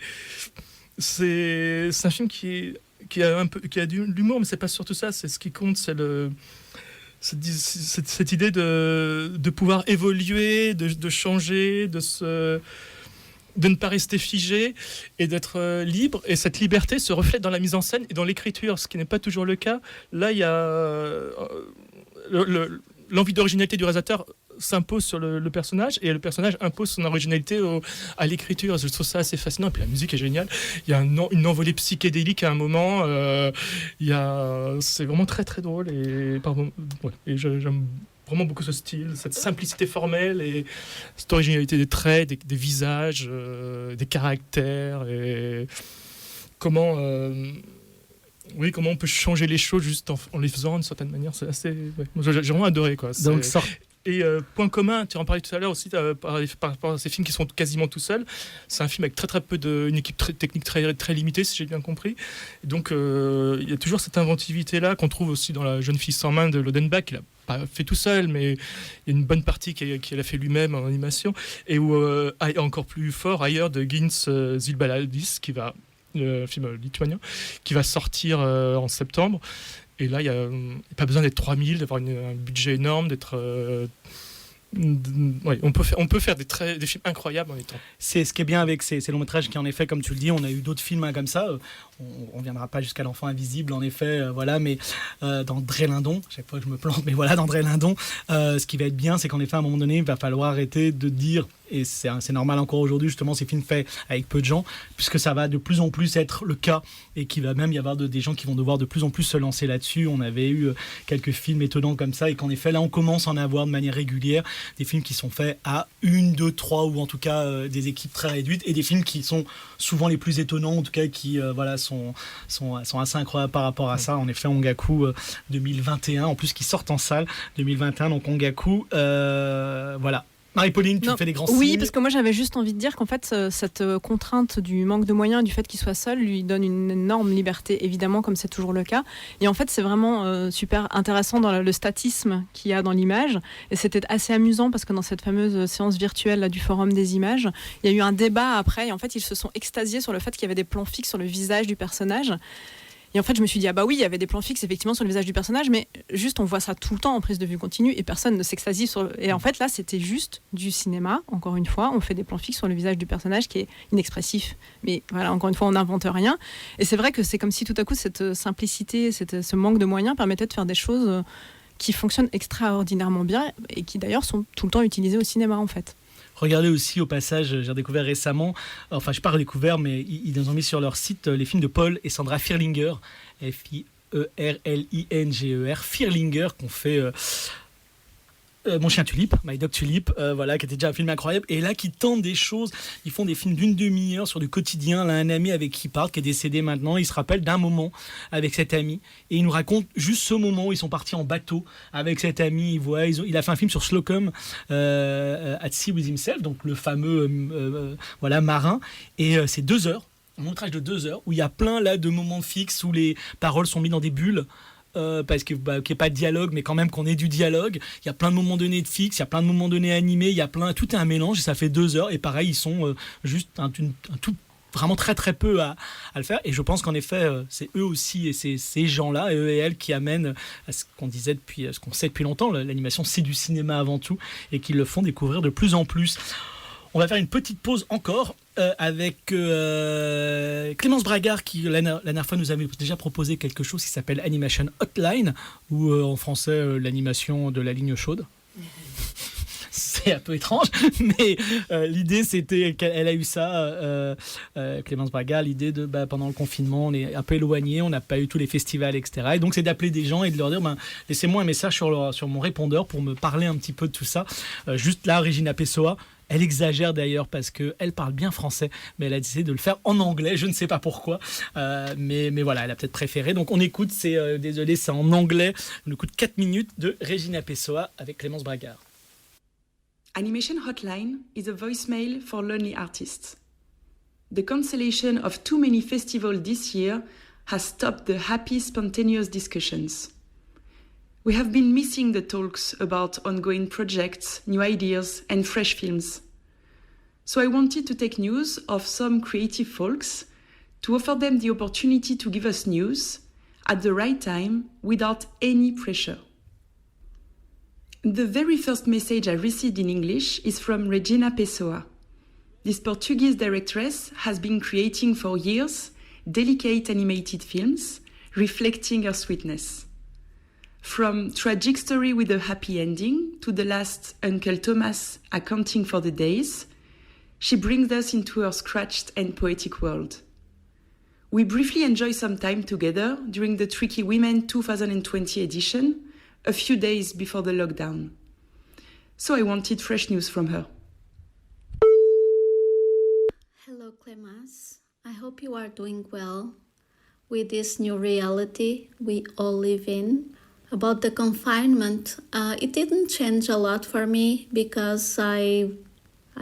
S4: c'est un film qui a de l'humour, mais c'est pas surtout ça. C'est ce qui compte, c'est cette idée de pouvoir évoluer, de changer, de ne pas rester figé et d'être libre. Et cette liberté se reflète dans la mise en scène et dans l'écriture, ce qui n'est pas toujours le cas. Là, il y a l'envie d'originalité du réalisateur s'impose sur le personnage et le personnage impose son originalité à l'écriture. Je trouve ça assez fascinant. Et puis la musique est géniale. Il y a une envolée psychédélique à un moment. C'est vraiment très très drôle et j'aime vraiment beaucoup ce style, cette simplicité formelle et cette originalité des traits, des visages, des caractères et comment on peut changer les choses juste en les faisant d'une certaine manière. C'est assez. Ouais. J'ai vraiment adoré quoi.
S1: Donc
S4: Et point commun, tu en parlais tout à l'heure aussi par rapport à ces films qui sont quasiment tout seuls. C'est un film avec très très peu une équipe technique très très limitée, si j'ai bien compris. Et donc il y a toujours cette inventivité là qu'on trouve aussi dans La Jeune fille sans main de Lodenbach. Il a pas fait tout seul, mais il y a une bonne partie qu'il a fait lui-même en animation. Et où encore plus fort ailleurs de Gins Zilbaladis, le film lituanien, qui va sortir en septembre. Et là, il n'y a pas besoin d'être 3000, d'avoir un budget énorme, d'être... on peut faire des films incroyables en étant.
S1: C'est ce qui est bien avec ces longs métrages qui, en effet, comme tu le dis, on a eu d'autres films comme ça. On ne viendra pas jusqu'à L'Enfant Invisible, en effet, mais dans Drélindon, chaque fois que je me plante, mais voilà, dans Drélindon, ce qui va être bien, c'est qu'en effet, à un moment donné, il va falloir arrêter de dire, et c'est normal encore aujourd'hui, justement, ces films faits avec peu de gens, puisque ça va de plus en plus être le cas, et qu'il va même y avoir des gens qui vont devoir de plus en plus se lancer là-dessus. On avait eu quelques films étonnants comme ça, et qu'en effet, là, on commence à en avoir de manière régulière, des films qui sont faits à 1, 2, 3, ou en tout cas des équipes très réduites, et des films qui sont souvent les plus étonnants, en tout cas, qui sont assez incroyables par rapport à ça. En effet, Ongaku 2021, en plus qui sortent en salle 2021, donc Ongaku, voilà. Marie-Pauline, tu fais des grands signes.
S2: Oui, parce que moi j'avais juste envie de dire qu'en fait cette contrainte du manque de moyens, du fait qu'il soit seul, lui donne une énorme liberté, évidemment, comme c'est toujours le cas. Et en fait c'est vraiment super intéressant dans le statisme qu'il y a dans l'image. Et c'était assez amusant parce que dans cette fameuse séance virtuelle là, du Forum des images, il y a eu un débat après et en fait ils se sont extasiés sur le fait qu'il y avait des plans fixes sur le visage du personnage. Et en fait, je me suis dit, ah bah oui, il y avait des plans fixes effectivement sur le visage du personnage, mais juste on voit ça tout le temps en prise de vue continue et personne ne s'extasie sur. Et en fait, là, c'était juste du cinéma. Encore une fois, on fait des plans fixes sur le visage du personnage qui est inexpressif. Mais voilà, encore une fois, on n'invente rien. Et c'est vrai que c'est comme si tout à coup, cette simplicité, ce manque de moyens permettait de faire des choses qui fonctionnent extraordinairement bien et qui d'ailleurs sont tout le temps utilisées au cinéma en fait.
S1: Regardez aussi au passage, j'ai redécouvert récemment, enfin je n'ai pas redécouvert, mais ils ont mis sur leur site les films de Paul et Sandra Fierlinger, F-I-E-R-L-I-N-G-E-R, Fierlinger, qu'on fait Mon chien Tulip, My Dog Tulip, voilà, qui était déjà un film incroyable, et là qui tentent des choses. Ils font des films d'une demi-heure sur du quotidien. Là, un ami avec qui il parle, qui est décédé maintenant, il se rappelle d'un moment avec cet ami et il nous raconte juste ce moment où ils sont partis en bateau avec cet ami. Il a fait un film sur Slocum, At Sea with Himself, donc le fameux marin, et c'est 2 heures, un montage de 2 heures où il y a plein là de moments fixes où les paroles sont mises dans des bulles. parce que qu'il n'y ait pas de dialogue, mais quand même qu'on ait du dialogue. Il y a plein de moments donnés de fixe, il y a plein de moments donnés animés, tout est un mélange et ça fait 2 heures. Et pareil, ils sont juste un tout vraiment très très peu à le faire, et je pense qu'en effet c'est eux aussi et c'est ces gens-là, eux et elles, qui amènent à ce qu'on sait depuis longtemps, l'animation c'est du cinéma avant tout, et qui le font découvrir de plus en plus. On va faire une petite pause encore avec Clémence Bragard, qui la dernière fois nous avait déjà proposé quelque chose qui s'appelle Animation Hotline, ou en français l'animation de la ligne chaude. C'est un peu étrange, mais l'idée c'était qu'elle a eu ça, Clémence Braga, l'idée de pendant le confinement on est un peu éloigné, on n'a pas eu tous les festivals, etc. Et donc c'est d'appeler des gens et de leur dire laissez-moi un message sur mon répondeur pour me parler un petit peu de tout ça. Juste là, Regina Pessoa, elle exagère d'ailleurs parce qu'elle parle bien français, mais elle a décidé de le faire en anglais, je ne sais pas pourquoi, mais voilà, elle a peut-être préféré. Donc on écoute, désolé, c'est en anglais, on écoute 4 minutes de Regina Pessoa avec Clémence Bragard.
S6: Animation Hotline is a voicemail for lonely artists. The cancellation of too many festivals this year has stopped the happy, spontaneous discussions. We have been missing the talks about ongoing projects, new ideas, and fresh films. So I wanted to take news of some creative folks to offer them the opportunity to give us news at the right time without any pressure. The very first message I received in English is from Regina Pessoa. This Portuguese directress has been creating for years delicate animated films reflecting her sweetness. From Tragic Story with a Happy Ending to the last Uncle Thomas Accounting for the Days, she brings us into her scratched and poetic world. We briefly enjoy some time together during the Tricky Women 2020 edition, a few days before the lockdown. So I wanted fresh news from her.
S7: Hello, Clémence. I hope you are doing well with this new reality we all live in. About the confinement, it didn't change a lot for me because I've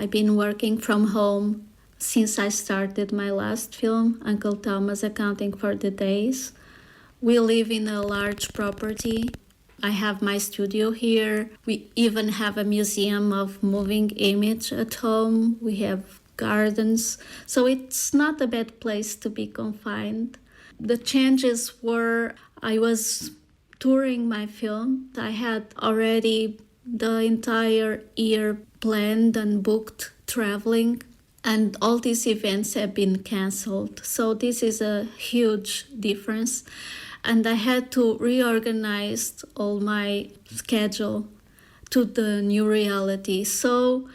S7: been working from home since I started my last film, Uncle Thomas Accounting for the Days. We live in a large property. I have my studio here. We even have a museum of moving image at home. We have gardens. So it's not a bad place to be confined. The changes were I was touring my film. I had already the entire year planned and booked traveling, and all these events have been canceled. So this is a huge difference. And I had to reorganize all my schedule to the new reality. So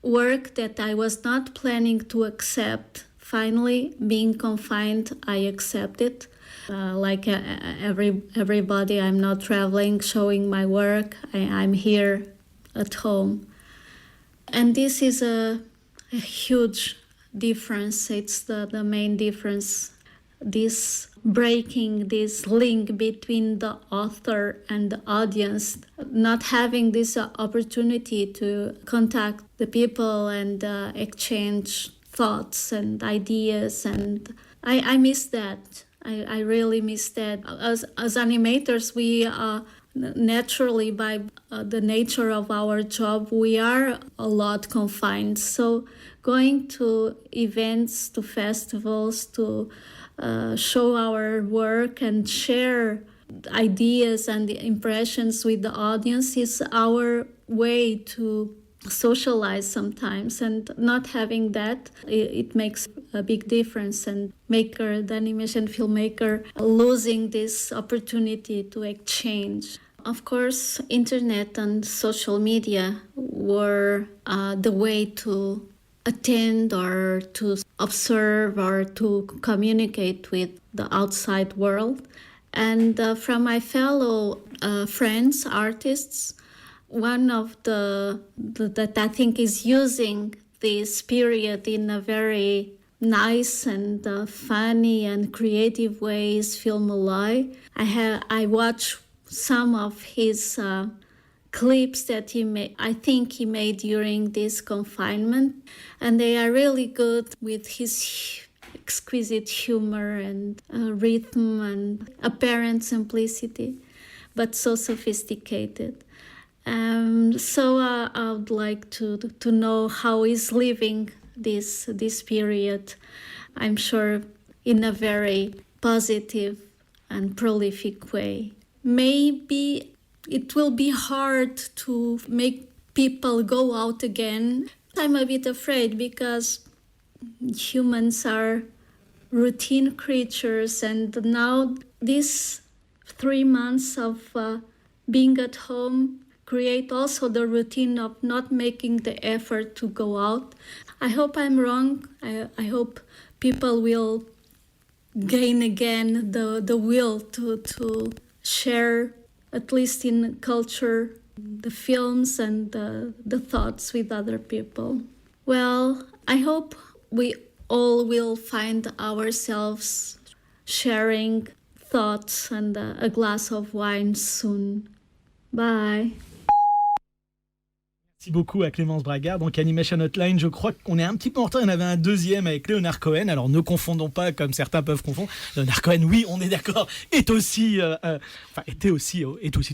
S7: work that I was not planning to accept, finally being confined, I accepted. Like everybody, I'm not traveling, showing my work. I'm here at home. And this is a huge difference. It's the main difference. This breaking this link between the author and the audience, not having this opportunity to contact the people and exchange thoughts and ideas, and I miss that. I really miss that. As animators, we naturally, by the nature of our job, we are a lot confined. So going to events, to festivals, to show our work and share ideas and impressions with the audience is our way to socialize sometimes, and not having that, it makes a big difference, and the animation filmmaker losing this opportunity to exchange. Of course, internet and social media were the way to attend or to observe or to communicate with the outside world. And from my fellow friends, artists, one of that I think is using this period in a very nice and funny and creative way is Phil Malloy. I watched some of his clips that I think he made during this confinement, and they are really good with his exquisite humor and rhythm and apparent simplicity. but so sophisticated. So I would like to know how he's living this period. I'm sure in a very positive and prolific way. Maybe it will be hard to make people go out again. I'm a bit afraid because humans are routine creatures, and now these 3 months of being at home create also the routine of not making the effort to go out. I hope I'm wrong. I hope people will gain again the will to share, at least in culture, the films and the thoughts with other people. Well, I hope we all will find ourselves sharing thoughts and a glass of wine soon. Bye.
S1: Merci beaucoup à Clémence Bragard. Donc Animation Hotline, je crois qu'on est un petit peu en retard. Il y en avait un deuxième avec Leonard Cohen. Alors ne confondons pas comme certains peuvent confondre. Leonard Cohen, oui, on est d'accord, était aussi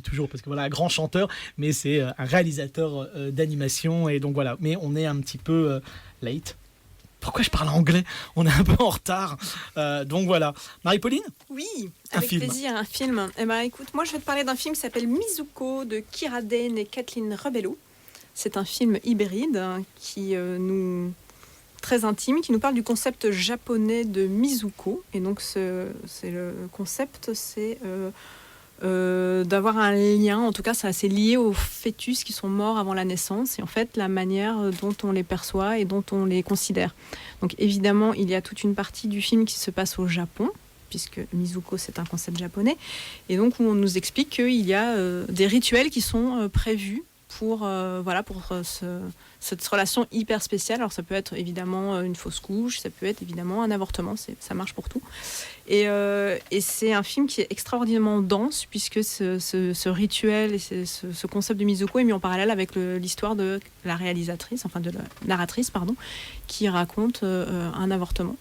S1: toujours, parce que voilà, un grand chanteur, mais c'est un réalisateur d'animation. Et donc voilà, mais on est un petit peu late. Pourquoi je parle anglais ? On est un peu en retard. Donc voilà. Marie-Pauline ?
S2: Oui, avec
S1: film.
S2: plaisir, un film. Eh ben, écoute, moi je vais te parler d'un film qui s'appelle Mizuko de Kira Dane et Kathleen Rebello. C'est un film hybride qui très intime, qui nous parle du concept japonais de Mizuko. Et donc le concept, c'est d'avoir un lien, en tout cas c'est assez lié aux fœtus qui sont morts avant la naissance, et en fait la manière dont on les perçoit et dont on les considère. Donc évidemment il y a toute une partie du film qui se passe au Japon, puisque Mizuko c'est un concept japonais, et donc où on nous explique qu'il y a des rituels qui sont prévus pour cette relation hyper spéciale. Alors ça peut être évidemment une fausse couche, ça peut être évidemment un avortement, ça marche pour tout. Et c'est un film qui est extraordinairement dense, puisque ce rituel et ce concept de Mizuko est mis en parallèle avec l'histoire de la réalisatrice, enfin de la narratrice, pardon, qui raconte un avortement.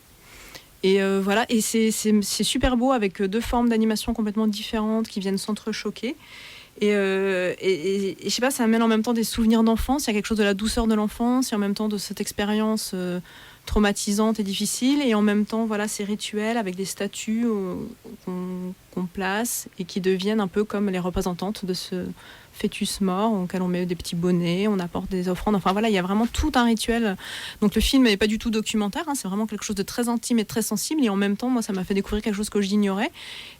S2: Et voilà, et c'est super beau, avec deux formes d'animation complètement différentes qui viennent s'entrechoquer. Et je sais pas, ça amène en même temps des souvenirs d'enfance. Il y a quelque chose de la douceur de l'enfance, et en même temps de cette expérience traumatisante et difficile, et en même temps voilà, ces rituels avec des statues qu'on place et qui deviennent un peu comme les représentantes de ce fœtus mort, auquel on met des petits bonnets, on apporte des offrandes, enfin voilà, il y a vraiment tout un rituel. Donc le film n'est pas du tout documentaire, c'est vraiment quelque chose de très intime et très sensible, et en même temps moi ça m'a fait découvrir quelque chose que j'ignorais,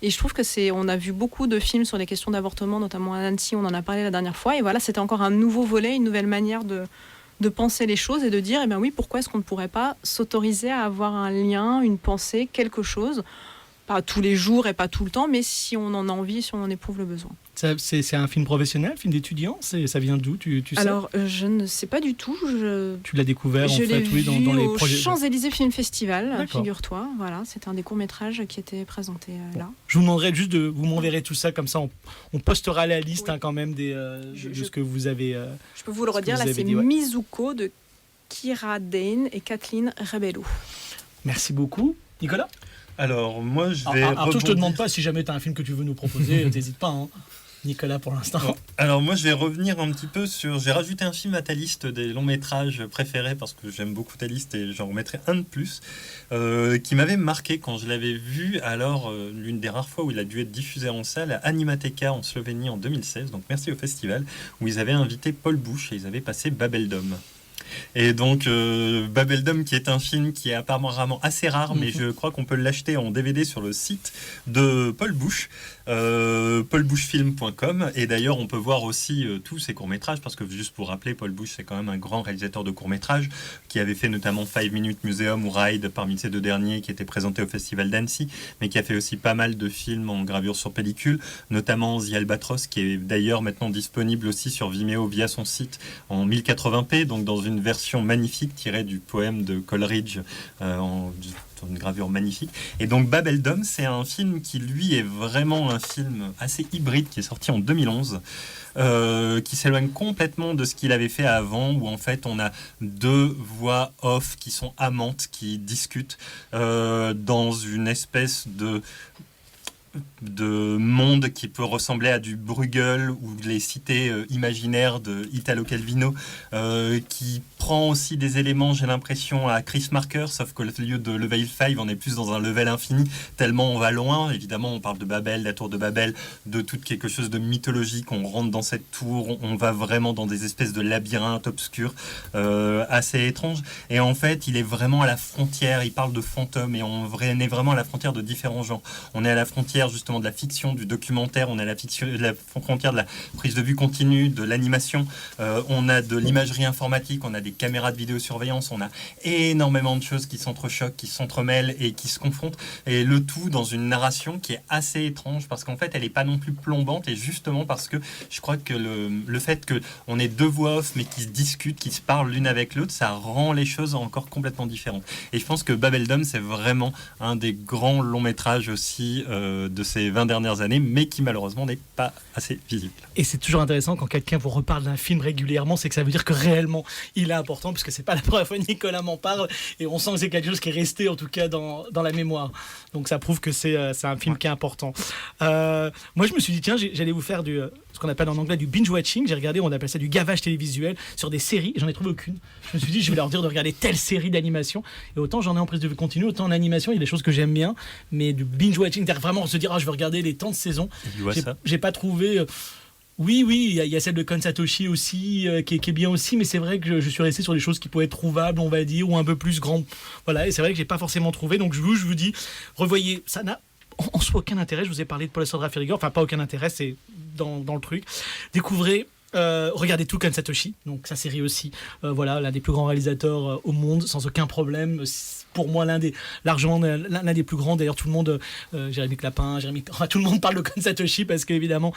S2: et je trouve que on a vu beaucoup de films sur les questions d'avortement, notamment à Nancy, on en a parlé la dernière fois, et voilà, c'était encore un nouveau volet, une nouvelle manière de penser les choses, et de dire, eh ben oui, pourquoi est-ce qu'on ne pourrait pas s'autoriser à avoir un lien, une pensée, quelque chose, pas tous les jours et pas tout le temps, mais si on en a envie, si on en éprouve le besoin.
S1: C'est un film professionnel, film d'étudiant, ça vient d'où, tu sais ?
S2: Alors, je ne sais pas du tout.
S1: Tu l'as découvert
S2: dans les
S1: projets.
S2: au Champs-Élysées Film Festival,
S1: D'accord.
S2: Figure-toi. Voilà, c'était un des courts-métrages qui était présenté là.
S1: Je vous demanderai juste vous m'enverrez tout ça, comme ça on postera la liste,
S2: Oui.
S1: Quand même de ce que vous avez.
S2: Je peux vous le redire, là c'est
S1: dit, ouais.
S2: Mizuko de Kira Dane et Kathleen Rebello.
S1: Merci beaucoup. Nicolas ?
S5: Alors, moi, je vais.
S1: Arthur, je te demande pas si jamais tu as un film que tu veux nous proposer, n'hésite pas. Hein. Nicolas, pour l'instant.
S5: Bon, alors moi je vais revenir un petit peu sur... J'ai rajouté un film à ta liste des longs métrages préférés, parce que j'aime beaucoup ta liste et j'en remettrai un de plus, qui m'avait marqué quand je l'avais vu. Alors l'une des rares fois où il a dû être diffusé en salle, à Animateka en Slovénie en 2016, donc merci au festival, où ils avaient invité Paul Bush et ils avaient passé Babeldom. Et donc Babeldom, qui est un film qui est apparemment assez rare, mais je crois qu'on peut l'acheter en DVD sur le site de Paul Bush, paulbushfilm.com. Et d'ailleurs on peut voir aussi tous ses courts-métrages, parce que juste pour rappeler, Paul Bush c'est quand même un grand réalisateur de courts-métrages qui avait fait notamment 5 Minute Museum ou Ride parmi ces deux derniers, qui étaient présentés au Festival d'Annecy, mais qui a fait aussi pas mal de films en gravure sur pellicule, notamment The Albatros, qui est d'ailleurs maintenant disponible aussi sur Vimeo via son site en 1080p, donc dans une version magnifique tirée du poème de Coleridge en une gravure magnifique. Et donc Babeldom, c'est un film qui lui est vraiment un film assez hybride, qui est sorti en 2011, qui s'éloigne complètement de ce qu'il avait fait avant, où en fait on a deux voix off qui sont amantes, qui discutent dans une espèce de de monde qui peut ressembler à du Bruegel ou les cités imaginaires de Italo Calvino, qui prend aussi des éléments, j'ai l'impression, à Chris Marker, sauf qu'au lieu de level 5, on est plus dans un level infini, tellement on va loin. Évidemment, on parle de Babel, la tour de Babel, de tout quelque chose de mythologique. On rentre dans cette tour, on va vraiment dans des espèces de labyrinthes obscurs, assez étranges. Et en fait, il est vraiment à la frontière, il parle de fantômes, et on est vraiment à la frontière de différents genres. On est à la frontière justement de la fiction, du documentaire, on est à la frontière de la prise de vue continue, de l'animation, on a de l'imagerie informatique, on a des caméras de vidéosurveillance, on a énormément de choses qui s'entrechoquent, qui s'entremêlent et qui se confrontent, et le tout dans une narration qui est assez étrange, parce qu'en fait elle n'est pas non plus plombante, et justement parce que je crois que le fait qu'on ait deux voix off mais qui se discutent, qui se parlent l'une avec l'autre, ça rend les choses encore complètement différentes. Et je pense que Babeldom, c'est vraiment un des grands longs métrages aussi de ces 20 dernières années, mais qui malheureusement n'est pas assez visible.
S1: Et c'est toujours intéressant quand quelqu'un vous reparle d'un film régulièrement, c'est que ça veut dire que réellement il est important, puisque c'est pas la première fois que Nicolas m'en parle, et on sent que c'est quelque chose qui est resté en tout cas dans la mémoire. Donc ça prouve que c'est un film qui est important. Moi je me suis dit tiens, j'allais vous faire ce qu'on appelle en anglais du binge-watching. J'ai regardé, on appelle ça du gavage télévisuel sur des séries, j'en ai trouvé aucune. Je me suis dit je vais leur dire de regarder telle série d'animation, et autant j'en ai en prise de vue continue, autant en animation il y a des choses que j'aime bien, mais du binge-watching, c'est-à-dire vraiment se dire je vais regarder les temps de saison, j'ai pas trouvé... Oui, il y a celle de Kon Satoshi aussi, qui est bien aussi, mais c'est vrai que je suis resté sur des choses qui pouvaient être trouvables, on va dire, ou un peu plus grandes. Voilà, et c'est vrai que j'ai pas forcément trouvé, donc je vous dis, revoyez, ça n'a en soi aucun intérêt. Je vous ai parlé de Paul Sandra Ferrigor, enfin pas aucun intérêt, c'est dans le truc. Découvrez, regardez tout Kon Satoshi, donc sa série aussi, voilà, l'un des plus grands réalisateurs au monde, sans aucun problème. Pour moi, l'un des plus grands. D'ailleurs, tout le monde, Jérémy Clapin, tout le monde parle de Kon Satoshi parce qu'évidemment,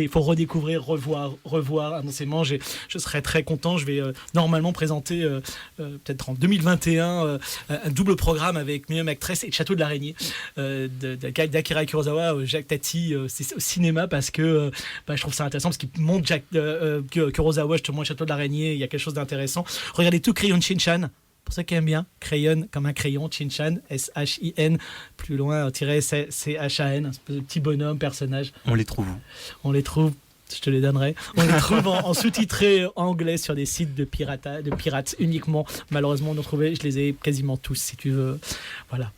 S1: faut redécouvrir, revoir intensément. Je serais très content. Je vais normalement présenter, peut-être en 2021, un double programme avec Million Actress et Château de l'Araignée d'Akira Kurosawa, Jacques Tati, au cinéma, parce que je trouve ça intéressant parce qu'il montre Kurosawa, justement, Château de l'Araignée. Il y a quelque chose d'intéressant. Regardez tout Crayon Shin-chan. Pour ceux qui aiment bien, crayon comme un crayon, Shin-chan, S-H-I-N, plus loin, C-H-A-N, un petit bonhomme, personnage.
S5: On les trouve.
S1: Je te les donnerai. On les trouve en sous-titré anglais sur des sites de pirates uniquement. Malheureusement, je les ai quasiment tous, si tu veux. Voilà.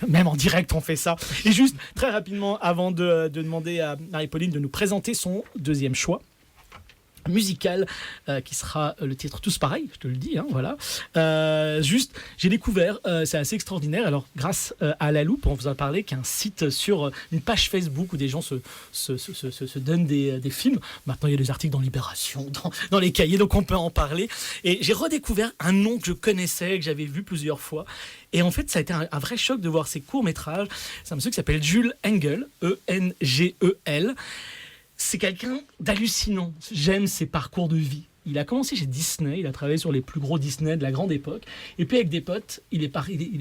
S1: Même en direct, on fait ça. Et juste, très rapidement, avant de demander à Marie-Pauline de nous présenter son deuxième choix musical, qui sera le titre Tous pareil, je te le dis, hein, voilà. Juste, j'ai découvert, c'est assez extraordinaire, alors grâce à La Loupe, on vous a parlé, qu'il y a un site sur une page Facebook où des gens se donnent des films. Maintenant, il y a des articles dans Libération, dans les cahiers, donc on peut en parler. Et j'ai redécouvert un nom que je connaissais, que j'avais vu plusieurs fois. Et en fait, ça a été un vrai choc de voir ces courts-métrages. C'est un monsieur qui s'appelle Jules Engel, E-N-G-E-L. C'est quelqu'un d'hallucinant. J'aime ses parcours de vie. Il a commencé chez Disney, il a travaillé sur les plus gros Disney de la grande époque. Et puis avec des potes, il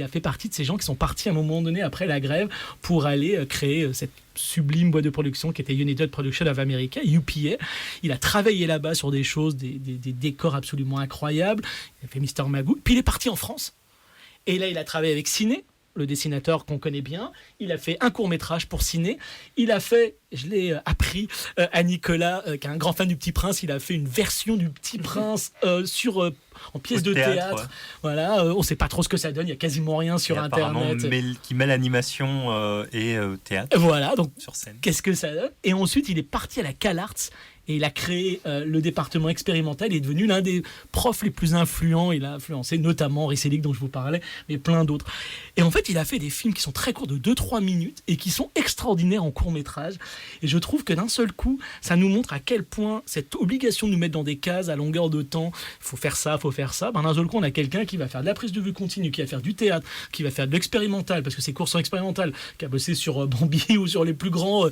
S1: a fait partie de ces gens qui sont partis à un moment donné après la grève pour aller créer cette sublime boîte de production qui était United Production of America, UPA. Il a travaillé là-bas sur des choses, des décors absolument incroyables. Il a fait Mister Magoo. Puis il est parti en France. Et là, il a travaillé avec Ciné, le dessinateur qu'on connaît bien. Il a fait un court-métrage pour Ciné. Il a fait, je l'ai appris à Nicolas, qui est un grand fan du Petit Prince, il a fait une version du Petit Prince en pièce de théâtre. Ouais. Voilà, on ne sait pas trop ce que ça donne, il n'y a quasiment rien sur Internet.
S5: Qui mêle animation et théâtre.
S1: Voilà, donc
S5: sur scène.
S1: Qu'est-ce que ça donne ? Et ensuite, il est parti à la CalArts. Et il a créé le département expérimental. Il est devenu l'un des profs les plus influents. Il a influencé notamment Henri Selick, dont je vous parlais, mais plein d'autres. Et en fait, il a fait des films qui sont très courts, de 2-3 minutes, et qui sont extraordinaires en court-métrage. Et je trouve que d'un seul coup, ça nous montre à quel point cette obligation de nous mettre dans des cases à longueur de temps, il faut faire ça, d'un seul coup, on a quelqu'un qui va faire de la prise de vue continue, qui va faire du théâtre, qui va faire de l'expérimental, parce que ces cours sont expérimentales, qui a bossé sur Bambi ou sur les plus grands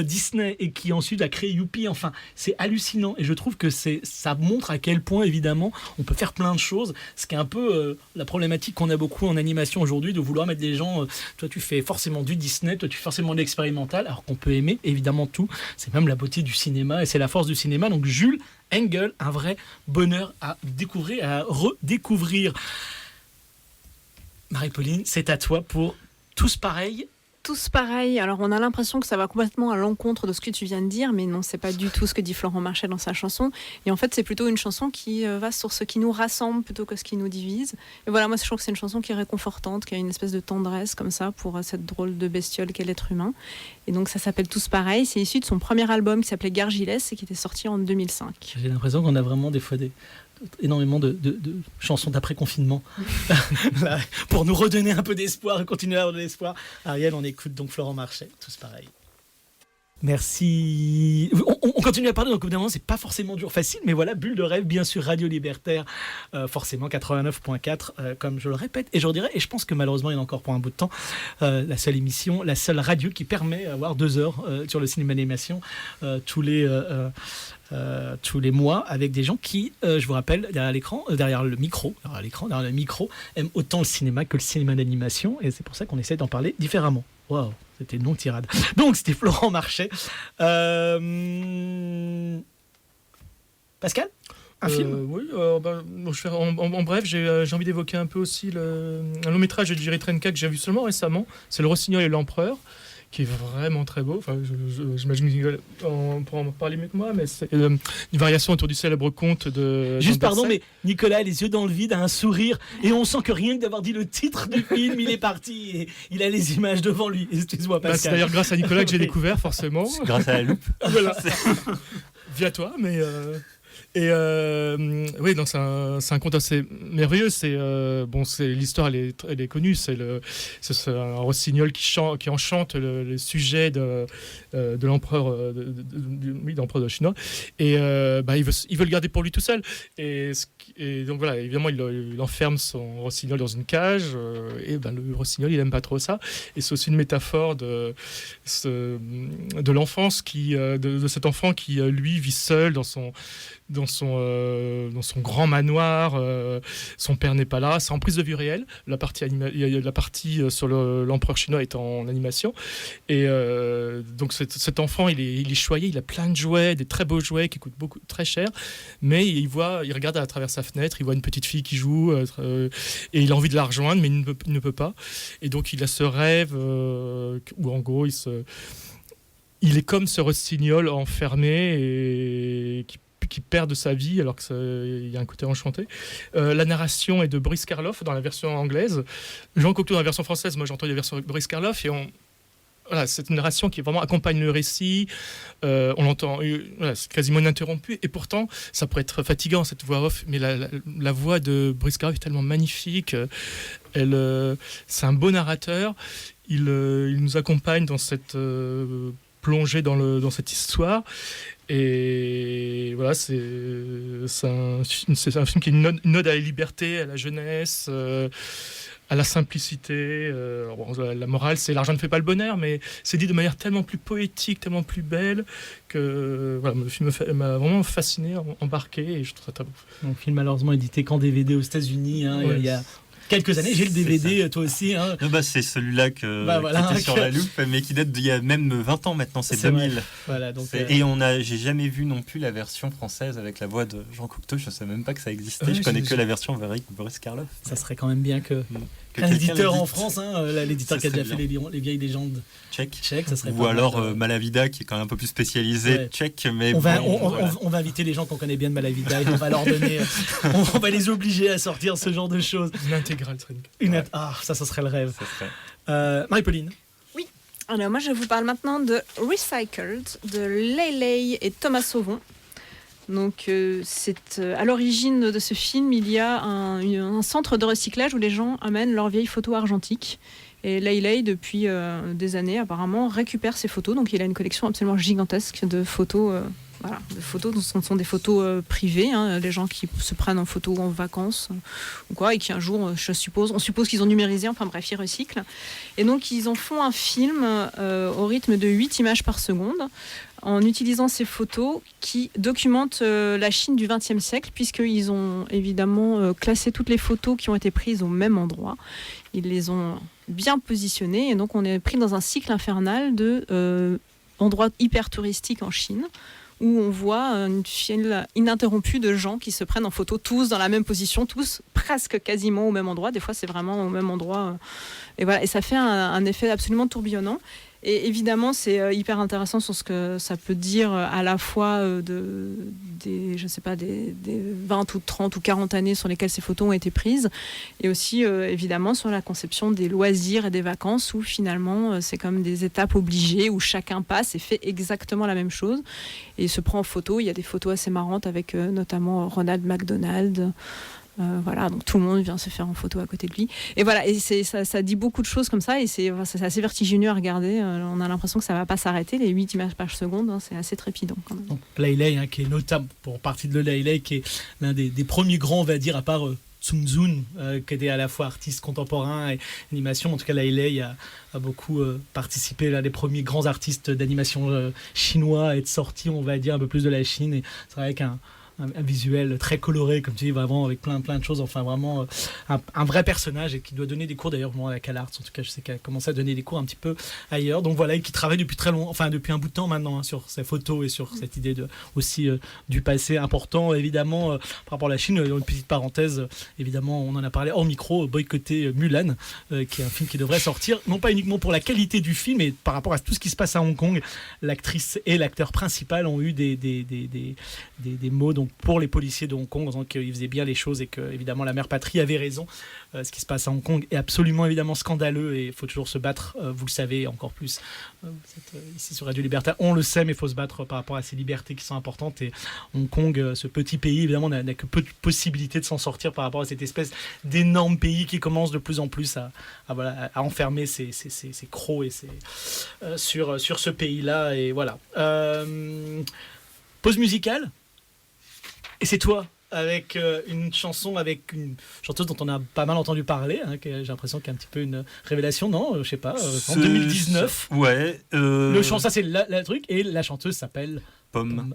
S1: Disney, et qui ensuite a créé Youpi. Enfin, c'est hallucinant, et je trouve que ça montre à quel point, évidemment, on peut faire plein de choses, ce qui est un peu la problématique qu'on a beaucoup en animation aujourd'hui, de vouloir mettre des gens, toi tu fais forcément du Disney, toi tu fais forcément de l'expérimental, alors qu'on peut aimer évidemment tout. C'est même la beauté du cinéma, et c'est la force du cinéma. Donc Jules Engel, un vrai bonheur à découvrir, à redécouvrir. Marie-Pauline, c'est à toi pour Tous pareils.
S2: Tous pareils. Alors, on a l'impression que ça va complètement à l'encontre de ce que tu viens de dire, mais non, c'est pas du tout ce que dit Florent Marchais dans sa chanson. Et en fait, c'est plutôt une chanson qui va sur ce qui nous rassemble plutôt que ce qui nous divise. Et voilà, moi, je trouve que c'est une chanson qui est réconfortante, qui a une espèce de tendresse comme ça pour cette drôle de bestiole qu'est l'être humain. Et donc, ça s'appelle Tous pareils. C'est issu de son premier album qui s'appelait Gargilès et qui était sorti en 2005.
S1: J'ai l'impression qu'on a vraiment des fois énormément de chansons d'après-confinement là, pour nous redonner un peu d'espoir et continuer à avoir de l'espoir. Ariel, on écoute donc Florent Marchais, Tous pareils. Merci. On continue à parler, donc évidemment, c'est pas forcément dur, facile, mais voilà, Bulle de rêve, bien sûr, Radio Libertaire, forcément 89.4, comme je le répète, et je redirai, et je pense que malheureusement, il y en a encore pour un bout de temps, la seule émission, la seule radio qui permet d'avoir 2 heures sur le cinéma d'animation tous les mois, avec des gens qui, je vous rappelle, derrière le micro, aiment autant le cinéma que le cinéma d'animation, et c'est pour ça qu'on essaie d'en parler différemment. Waouh, c'était une longue tirade. Donc, c'était Florent Marchais. Pascal, un film?
S4: Oui, en bref, j'ai envie d'évoquer un peu aussi un long métrage de Jerry Trenka que j'ai vu seulement récemment. C'est Le Rossignol et l'Empereur, qui est vraiment très beau. Enfin, j'imagine qu'on pourra en parler mieux que moi, mais c'est une variation autour du célèbre conte de...
S1: Juste pardon, mais Nicolas a les yeux dans le vide, a un sourire, et on sent que rien que d'avoir dit le titre du film, il est parti, et il a les images devant lui. Excuse-moi, Pascal.
S4: C'est d'ailleurs grâce à Nicolas que j'ai découvert, forcément.
S5: C'est grâce à la loupe.
S4: Voilà. Via toi, mais... oui, donc c'est un conte assez merveilleux. C'est l'histoire, elle est connue. C'est un rossignol qui enchante le sujet de l'empereur l'empereur de Chinois, et il veut le garder pour lui tout seul. Et donc voilà, évidemment, il enferme son rossignol dans une cage. Le rossignol, il aime pas trop ça. Et c'est aussi une métaphore de l'enfance de cet enfant qui lui vit seul dans son grand manoir. Son père n'est pas là. C'est en prise de vue réelle. La partie sur l'empereur chinois est en animation. Et donc cet enfant, il est choyé. Il a plein de jouets, des très beaux jouets qui coûtent très cher. Mais il regarde à travers sa fenêtre. Il voit une petite fille qui joue et il a envie de la rejoindre, mais il ne peut pas. Et donc il a ce rêve où en gros il est comme ce rossignol enfermé et qui perd de sa vie alors qu'il y a un côté enchanté. La narration est de Boris Karloff dans la version anglaise. Jean Cocteau dans la version française, moi j'ai entendu la version de Boris Karloff, et c'est une narration qui vraiment accompagne le récit. On l'entend, c'est quasiment ininterrompu, et pourtant ça pourrait être fatigant cette voix off, mais la voix de Boris Karloff est tellement magnifique. C'est un beau narrateur. Il nous accompagne dans cette plongée dans cette histoire. Et voilà, c'est un film qui est une ode à la liberté, à la jeunesse, à la simplicité. La morale, c'est l'argent ne fait pas le bonheur, mais c'est dit de manière tellement plus poétique, tellement plus belle, que voilà, le film m'a vraiment fasciné, embarqué, et je trouve ça très beau.
S1: Un film malheureusement édité qu'en DVD aux États-Unis,
S4: Ouais.
S1: Il y a quelques années. J'ai le DVD, toi aussi. Hein.
S5: C'est celui-là qui était sur la loupe, mais qui date d'il y a même 20 ans maintenant, c'est 2000.
S1: Vrai. Voilà, donc,
S5: Et j'ai jamais vu non plus la version française avec la voix de Jean Cocteau. Je ne savais même pas que ça existait. Je connais que la version avec Boris Karloff.
S1: Ça serait quand même bien qu'un
S5: quelqu'un
S1: éditeur en France, l'éditeur qui a déjà fait les vieilles légendes
S5: tchèques,
S1: ça serait
S5: ou alors Malavida, qui est quand même un peu plus spécialisé tchèque. Mais
S1: on va inviter les gens qu'on connaît bien de Malavida, et on va leur donner, on va les obliger à sortir ce genre de choses.
S4: Une intégrale serait
S1: ça serait le rêve. Marie-Pauline.
S2: Oui. Alors moi je vous parle maintenant de Recycled de Leyley et Thomas Sauvon. Donc à l'origine de ce film, il y a un centre de recyclage où les gens amènent leurs vieilles photos argentiques. Et Leyley, depuis des années, apparemment, récupère ces photos. Donc il a une collection absolument gigantesque de photos. De photos, ce sont des photos privées, les gens qui se prennent en photo en vacances ou quoi, et qui un jour, on suppose qu'ils ont numérisé, enfin bref, ils recyclent. Et donc ils en font un film au rythme de 8 images par seconde, en utilisant ces photos qui documentent la Chine du XXe siècle, puisqu'ils ont évidemment classé toutes les photos qui ont été prises au même endroit. Ils les ont bien positionnées, et donc on est pris dans un cycle infernal d'endroits hyper touristiques en Chine, où on voit une file ininterrompue de gens qui se prennent en photo, tous dans la même position, tous presque quasiment au même endroit. Des fois, c'est vraiment au même endroit. Et voilà, et ça fait un effet absolument tourbillonnant. Et évidemment, c'est hyper intéressant sur ce que ça peut dire à la fois des 20 ou 30 ou 40 années sur lesquelles ces photos ont été prises, et aussi évidemment sur la conception des loisirs et des vacances, où finalement c'est comme des étapes obligées, où chacun passe et fait exactement la même chose et se prend en photo. Il y a des photos assez marrantes avec notamment Ronald McDonald. Voilà, donc tout le monde vient se faire en photo à côté de lui. Et voilà, et ça dit beaucoup de choses comme ça, et c'est assez vertigineux à regarder. On a l'impression que ça ne va pas s'arrêter, les 8 images par seconde, c'est assez trépidant quand même.
S1: Donc Leilei, qui est notable pour partie de Leilei, qui est l'un des premiers grands, on va dire, à part Sun Tzu, qui était à la fois artiste contemporain et animation. En tout cas, Leilei a beaucoup participé, l'un des premiers grands artistes d'animation chinois à être sorti, on va dire, un peu plus de la Chine. Et c'est vrai qu'un visuel très coloré, comme tu dis, vraiment avec plein de choses, enfin vraiment un vrai personnage, et qui doit donner des cours d'ailleurs à CalArts. En tout cas, je sais qu'elle a commencé à donner des cours un petit peu ailleurs. Donc voilà, et qui travaille depuis très longtemps, enfin depuis un bout de temps maintenant, sur ses photos et sur cette idée aussi du passé important. Évidemment, par rapport à la Chine, une petite parenthèse, évidemment, on en a parlé hors micro, boycotter Mulan, qui est un film qui devrait sortir, non pas uniquement pour la qualité du film, mais par rapport à tout ce qui se passe à Hong Kong. L'actrice et l'acteur principal ont eu des mots donc pour les policiers de Hong Kong, en disant qu'ils faisaient bien les choses et que évidemment la mère patrie avait raison. Ce qui se passe à Hong Kong est absolument évidemment scandaleux, et il faut toujours se battre, vous le savez encore plus. Vous êtes ici sur Radio Libertaire, on le sait, mais il faut se battre par rapport à ces libertés qui sont importantes, et Hong Kong, ce petit pays, évidemment, n'a que peu de possibilités de s'en sortir par rapport à cette espèce d'énorme pays qui commence de plus en plus à enfermer ses crocs et sur ce pays-là. Et voilà. Pause musicale. Et c'est toi, avec une chanson, avec une chanteuse dont on a pas mal entendu parler, j'ai l'impression qu'il y a un petit peu une révélation, non ? Je sais pas, en 2019.
S5: Ouais.
S1: Le chant, ça c'est la truc, et la chanteuse s'appelle
S5: Pomme.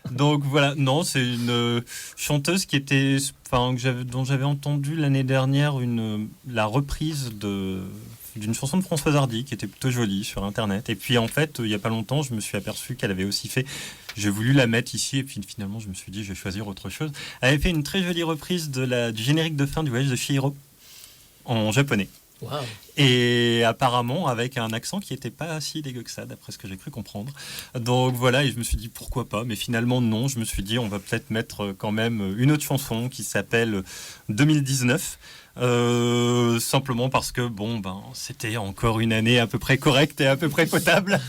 S5: Donc voilà, non, c'est une chanteuse dont j'avais entendu l'année dernière la reprise d'une chanson de Françoise Hardy qui était plutôt jolie sur internet, et puis en fait il y a pas longtemps je me suis aperçu qu'elle avait aussi fait, j'ai voulu la mettre ici, et puis finalement je me suis dit je vais choisir autre chose. Elle avait fait une très jolie reprise du générique de fin du Voyage de Chihiro en japonais.
S1: Wow.
S5: Et apparemment avec un accent qui n'était pas si dégueu que ça, d'après ce que j'ai cru comprendre. Donc voilà, et je me suis dit pourquoi pas, mais finalement non, je me suis dit on va peut-être mettre quand même une autre chanson qui s'appelle 2019. Simplement parce que c'était encore une année à peu près correcte et à peu près potable.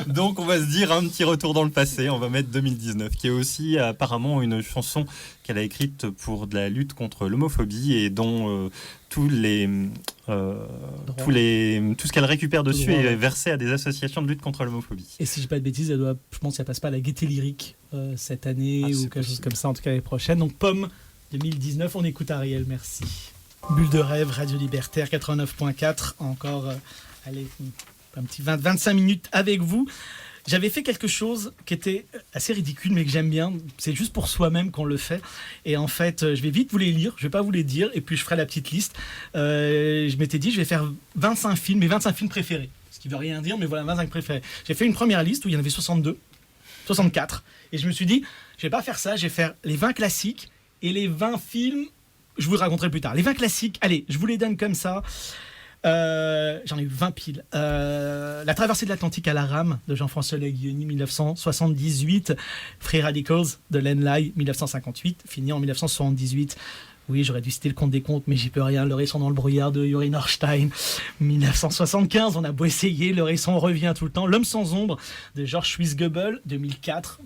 S5: Donc on va se dire un petit retour dans le passé, on va mettre 2019, qui est aussi apparemment une chanson qu'elle a écrite pour de la lutte contre l'homophobie, et dont tout ce qu'elle récupère dessus est versé à des associations de lutte contre l'homophobie.
S1: Et si je dis pas de bêtises, je pense qu'elle passe pas à la Gaieté Lyrique cette année, ou quelque chose comme ça, en tout cas l'année prochaine. Donc Pomme 2019, on écoute Ariel, merci. Bulle de rêve, Radio Libertaire 89.4, encore un petit 25 minutes avec vous. J'avais fait quelque chose qui était assez ridicule, mais que j'aime bien. C'est juste pour soi-même qu'on le fait. Et en fait, je vais vite vous les lire, je vais pas vous les dire, et puis je ferai la petite liste. Je m'étais dit, je vais faire 25 films, mes 25 films préférés. Ce qui veut rien dire, mais voilà, 25 préférés. J'ai fait une première liste où il y en avait 64. Et je me suis dit, je vais pas faire ça, je vais faire les 20 classiques et les 20 films. Je vous le raconterai plus tard. Les 20 classiques, allez, je vous les donne comme ça. J'en ai eu 20 piles. La traversée de l'Atlantique à la rame de Jean-François Le Guillaumy, 1978. Free Radicals de Len Lai, 1958, fini en 1978. Oui, j'aurais dû citer Le Comte des Contes, mais j'y peux rien. Le Hérisson dans le brouillard de Yuri Norstein, 1975. On a beau essayer, le Hérisson revient tout le temps. L'Homme sans ombre de George Schwitzgebel, 2004,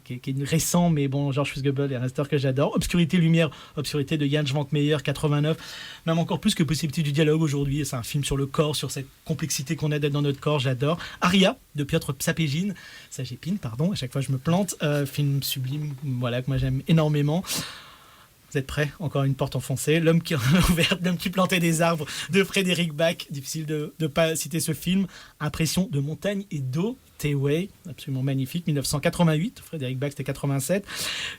S1: qui est récent, mais bon, George Schwitzgebel est un resteur que j'adore. Obscurité Lumière, Obscurité de Jan Schwankmeyer, 89. Même encore plus que Possibilité du dialogue aujourd'hui. C'est un film sur le corps, sur cette complexité qu'on a d'être dans notre corps. J'adore. Aria de Piotr Sapégine, à chaque fois je me plante. Film sublime, voilà, que moi j'aime énormément. Vous êtes prêts ? Encore une porte enfoncée. L'homme qui plantait des arbres de Frédéric Bach. Difficile de ne pas citer ce film. Impression de montagne et d'eau. Tewei, absolument magnifique. 1988. Frédéric Bach, c'était 87.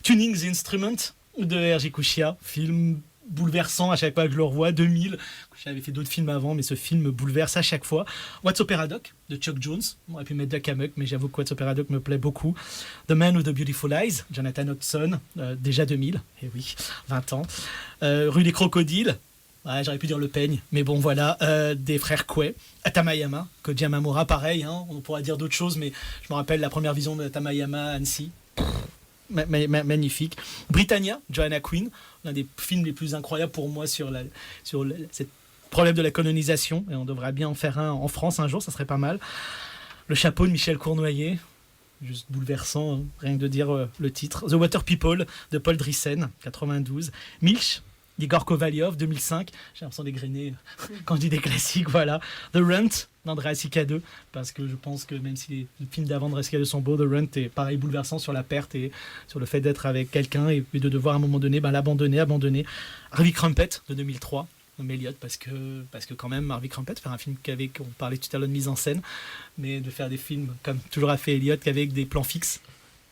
S1: Tuning the Instrument de R.J. Kuchia. Film bouleversant à chaque fois que je le revois. 2000, j'avais fait d'autres films avant, mais ce film me bouleverse à chaque fois. What's Opera Doc de Chuck Jones. On aurait pu mettre Duck Hammock, mais j'avoue que What's Opera Doc me plaît beaucoup. The Man with the Beautiful Eyes, Jonathan Hudson, déjà 2000, et oui, 20 ans. Rue des Crocodiles. Ouais, j'aurais pu dire Le Peigne, mais bon voilà, des frères Quay, Atamayama, Koji Yamamura, pareil, hein, on pourra dire d'autres choses, mais je me rappelle la première vision de Atamayama à Annecy, magnifique. Britannia, Joanna Quinn, l'un des films les plus incroyables pour moi sur ce problème de la colonisation, et on devrait bien en faire un en France un jour, ça serait pas mal. Le Chapeau de Michel Cournoyer, juste bouleversant, hein, rien que de dire le titre. The Water People de Paul Drissen, 92. Milch d'Igor Kovalyov, 2005. J'ai l'impression d'égrener quand je dis des classiques, voilà. The Runt d'Andrea Cicado, parce que je pense que même si les films d'avant d'Andrea Cicado sont beaux, The Runt est pareil bouleversant sur la perte et sur le fait d'être avec quelqu'un et de devoir à un moment donné abandonner. Harvey Crumpet de 2003. Elliot, parce que quand même Harvey Crumpet, faire un film on parlait tout à l'heure de mise en scène, mais de faire des films comme toujours a fait Elliot, qu'avec des plans fixes,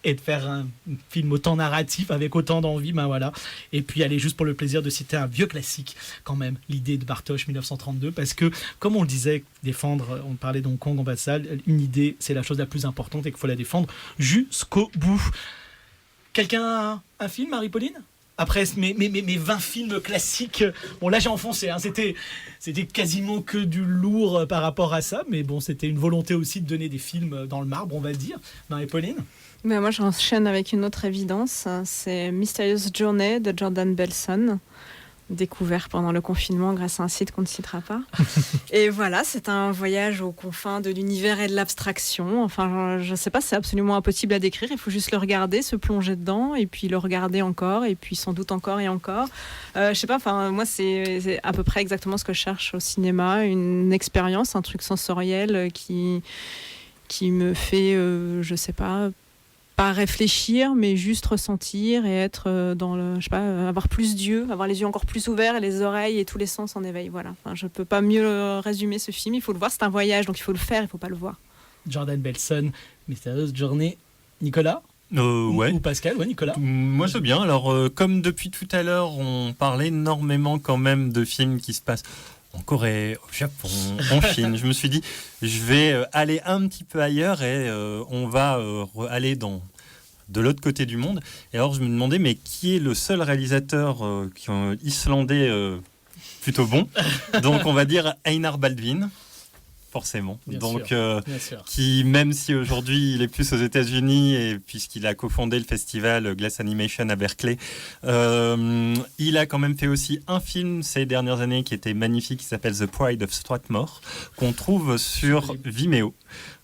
S1: et de faire un film autant narratif avec autant d'envie, ben voilà. Et puis aller juste pour le plaisir de citer un vieux classique quand même, l'idée de Bartosz 1932, parce que comme on le disait, défendre, on parlait d'Hong Kong en Vassal, une idée c'est la chose la plus importante et qu'il faut la défendre jusqu'au bout. Quelqu'un a un film, Marie-Pauline ? Après mes 20 films classiques, bon là j'ai enfoncé, hein, c'était quasiment que du lourd par rapport à ça, mais bon c'était une volonté aussi de donner des films dans le marbre, on va dire. Marie-Pauline ?
S2: Mais moi j'enchaîne avec une autre évidence, c'est Mysterious Journey de Jordan Belson, découvert pendant le confinement grâce à un site qu'on ne citera pas. Et voilà, c'est un voyage aux confins de l'univers et de l'abstraction. Enfin, je ne sais pas, c'est absolument impossible à décrire. Il faut juste le regarder, se plonger dedans, et puis le regarder encore, et puis sans doute encore et encore. Je sais pas, enfin, moi, c'est à peu près exactement ce que je cherche au cinéma, une expérience, un truc sensoriel qui me fait, je sais pas réfléchir, mais juste ressentir et être dans le, je sais pas, avoir plus d'yeux, avoir les yeux encore plus ouverts et les oreilles et tous les sens en éveil. Voilà. Enfin, je peux pas mieux résumer ce film. Il faut le voir, c'est un voyage, donc il faut le faire, il faut pas le voir.
S1: Jordan Belson, Mystérieuse Journée. Nicolas ?
S5: Ouais.
S1: Ou Pascal, ouais, Nicolas.
S5: Moi, je veux bien. Alors, comme depuis tout à l'heure, on parlait énormément quand même de films qui se passent en Corée, au Japon, en Chine. Je me suis dit, je vais aller un petit peu ailleurs et on va aller de l'autre côté du monde. Et alors, je me demandais, mais qui est le seul réalisateur islandais plutôt bon ? Donc, on va dire Einar Baldwin. Forcément.
S1: Bien
S5: donc,
S1: sûr.
S5: Qui, même si aujourd'hui il est plus aux États-Unis, et puisqu'il a cofondé le festival Glass Animation à Berkeley, il a quand même fait aussi un film ces dernières années qui était magnifique, qui s'appelle The Pride of Strathmore, qu'on trouve sur Vimeo.